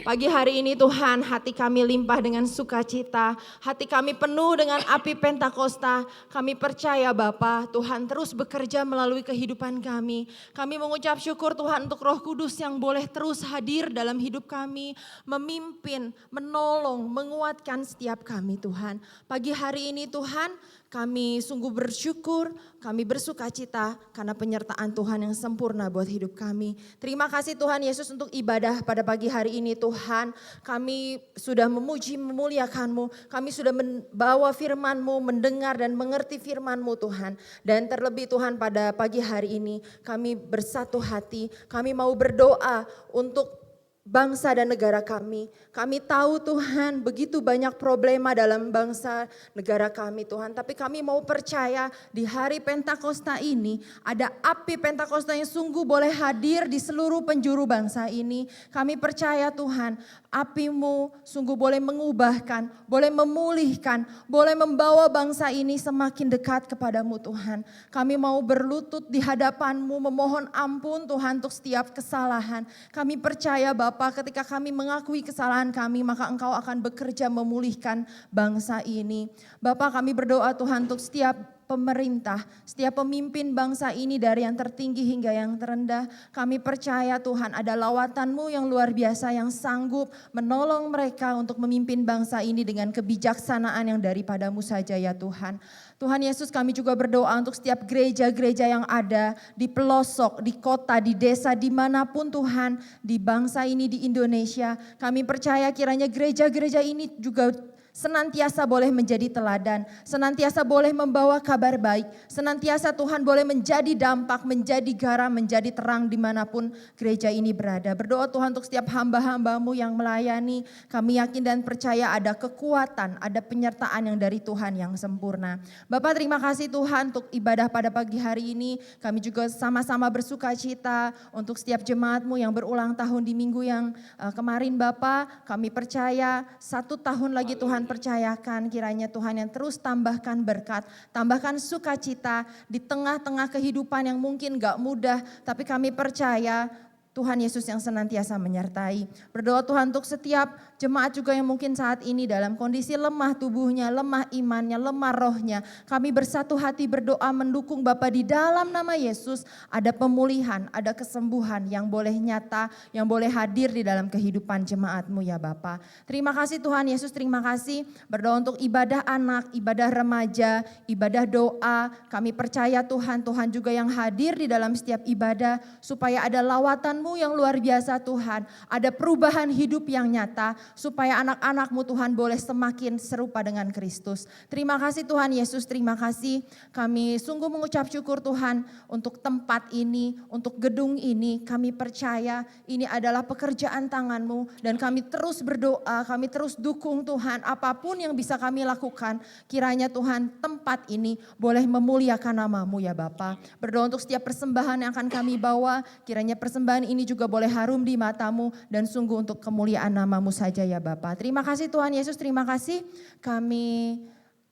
Pagi hari ini Tuhan, hati kami limpah dengan sukacita, hati kami penuh dengan api Pentakosta. Kami percaya Bapa, Tuhan terus bekerja melalui kehidupan kami. Kami mengucap syukur Tuhan untuk Roh Kudus yang boleh terus hadir dalam hidup kami, memimpin, menolong, menguatkan setiap kami Tuhan. Pagi hari ini Tuhan, kami sungguh bersyukur, kami bersukacita karena penyertaan Tuhan yang sempurna buat hidup kami. Terima kasih Tuhan Yesus untuk ibadah pada pagi hari ini Tuhan. Kami sudah memuji, memuliakan-Mu. Kami sudah membawa firman-Mu, mendengar dan mengerti firman-Mu Tuhan. Dan terlebih Tuhan pada pagi hari ini kami bersatu hati. Kami mau berdoa untuk bangsa dan negara kami. Kami tahu Tuhan begitu banyak problema dalam bangsa negara kami Tuhan. Tapi kami mau percaya di hari Pentakosta ini ada api Pentakosta yang sungguh boleh hadir di seluruh penjuru bangsa ini. Kami percaya Tuhan api-Mu sungguh boleh mengubahkan, boleh memulihkan, boleh membawa bangsa ini semakin dekat kepadamu Tuhan. Kami mau berlutut di hadapan-Mu memohon ampun Tuhan untuk setiap kesalahan. Kami percaya Bapa, ketika kami mengakui kesalahan kami, maka Engkau akan bekerja memulihkan bangsa ini. Bapa, kami berdoa Tuhan untuk setiap pemerintah, setiap pemimpin bangsa ini dari yang tertinggi hingga yang terendah. Kami percaya Tuhan ada lawatan-Mu yang luar biasa yang sanggup menolong mereka untuk memimpin bangsa ini dengan kebijaksanaan yang daripada-Mu saja ya Tuhan. Tuhan Yesus, kami juga berdoa untuk setiap gereja-gereja yang ada di pelosok, di kota, di desa, dimanapun Tuhan, di bangsa ini di Indonesia. Kami percaya kiranya gereja-gereja ini juga senantiasa boleh menjadi teladan, senantiasa boleh membawa kabar baik, senantiasa Tuhan boleh menjadi dampak, menjadi garam, menjadi terang dimanapun gereja ini berada. Berdoa Tuhan untuk setiap hamba-hamba-Mu yang melayani, kami yakin dan percaya ada kekuatan, ada penyertaan yang dari Tuhan yang sempurna. Bapak, terima kasih Tuhan untuk ibadah pada pagi hari ini. Kami juga sama-sama bersuka cita untuk setiap jemaat-Mu yang berulang tahun di minggu yang kemarin Bapak. Kami percaya 1 tahun lagi Tuhan percayakan, kiranya Tuhan yang terus tambahkan berkat, tambahkan sukacita di tengah-tengah kehidupan yang mungkin gak mudah, tapi kami percaya Tuhan Yesus yang senantiasa menyertai. Berdoa Tuhan untuk setiap jemaat juga yang mungkin saat ini dalam kondisi lemah tubuhnya, lemah imannya, lemah rohnya. Kami bersatu hati berdoa mendukung Bapa di dalam nama Yesus. Ada pemulihan, ada kesembuhan yang boleh nyata, yang boleh hadir di dalam kehidupan jemaat-Mu ya Bapa. Terima kasih Tuhan Yesus, terima kasih. Berdoa untuk ibadah anak, ibadah remaja, ibadah doa. Kami percaya Tuhan, Tuhan juga yang hadir di dalam setiap ibadah supaya ada lawatan yang luar biasa Tuhan, ada perubahan hidup yang nyata supaya anak-anak-Mu Tuhan boleh semakin serupa dengan Kristus. Terima kasih Tuhan Yesus, terima kasih. Kami sungguh mengucap syukur Tuhan untuk tempat ini, untuk gedung ini. Kami percaya ini adalah pekerjaan tangan-Mu dan kami terus berdoa, kami terus dukung Tuhan apapun yang bisa kami lakukan. Kiranya Tuhan tempat ini boleh memuliakan nama-Mu ya Bapa. Berdoa untuk setiap persembahan yang akan kami bawa, kiranya persembahan ini juga boleh harum di mata-Mu dan sungguh untuk kemuliaan nama-Mu saja ya Bapa. Terima kasih Tuhan Yesus, terima kasih. Kami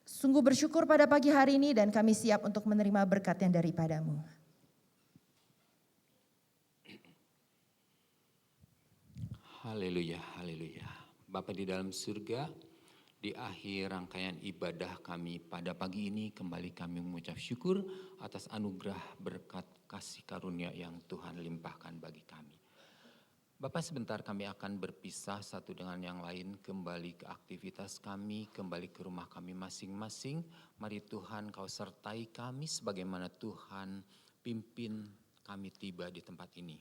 sungguh bersyukur pada pagi hari ini dan kami siap untuk menerima berkat yang daripada-Mu. Haleluya, haleluya. Bapa di dalam surga, di akhir rangkaian ibadah kami pada pagi ini kembali kami mengucap syukur atas anugerah berkat kasih karunia yang Tuhan limpahkan bagi kami. Bapak, sebentar kami akan berpisah satu dengan yang lain, kembali ke aktivitas kami, kembali ke rumah kami masing-masing. Mari Tuhan Kau sertai kami sebagaimana Tuhan pimpin kami tiba di tempat ini.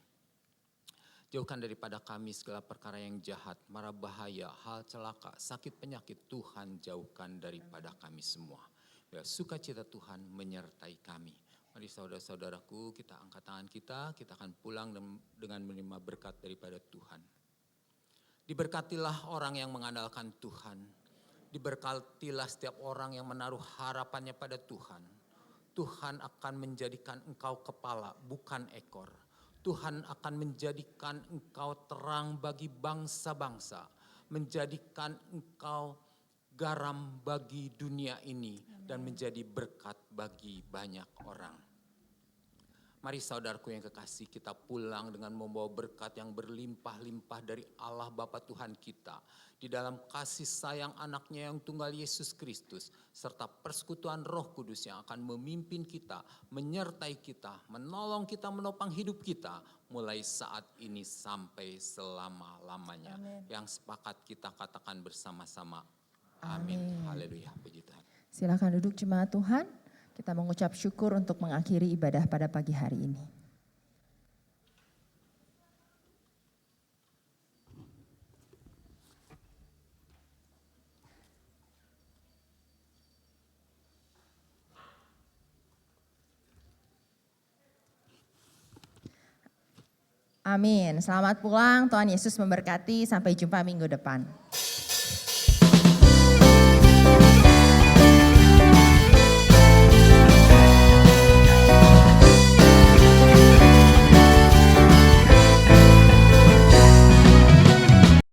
Jauhkan daripada kami segala perkara yang jahat, mara bahaya, hal celaka, sakit penyakit, Tuhan jauhkan daripada kami semua. Ya, sukacita Tuhan menyertai kami. Mari saudara-saudaraku, kita angkat tangan kita akan pulang dengan menerima berkat daripada Tuhan. Diberkatilah orang yang mengandalkan Tuhan. Diberkatilah setiap orang yang menaruh harapannya pada Tuhan. Tuhan akan menjadikan engkau kepala, bukan ekor. Tuhan akan menjadikan engkau terang bagi bangsa-bangsa. Menjadikan engkau garam bagi dunia ini dan menjadi berkat bagi banyak orang. Mari saudaraku yang kekasih, kita pulang dengan membawa berkat yang berlimpah-limpah dari Allah Bapa Tuhan kita. Di dalam kasih sayang anaknya yang tunggal Yesus Kristus. Serta persekutuan Roh Kudus yang akan memimpin kita, menyertai kita, menolong kita, menopang hidup kita. Mulai saat ini sampai selama-lamanya. Yang sepakat kita katakan bersama-sama. Amin. Haleluya, puji Tuhan. Silakan duduk jemaat Tuhan. Kita mengucap syukur untuk mengakhiri ibadah pada pagi hari ini. Amin. Selamat pulang, Tuhan Yesus memberkati. Sampai jumpa minggu depan.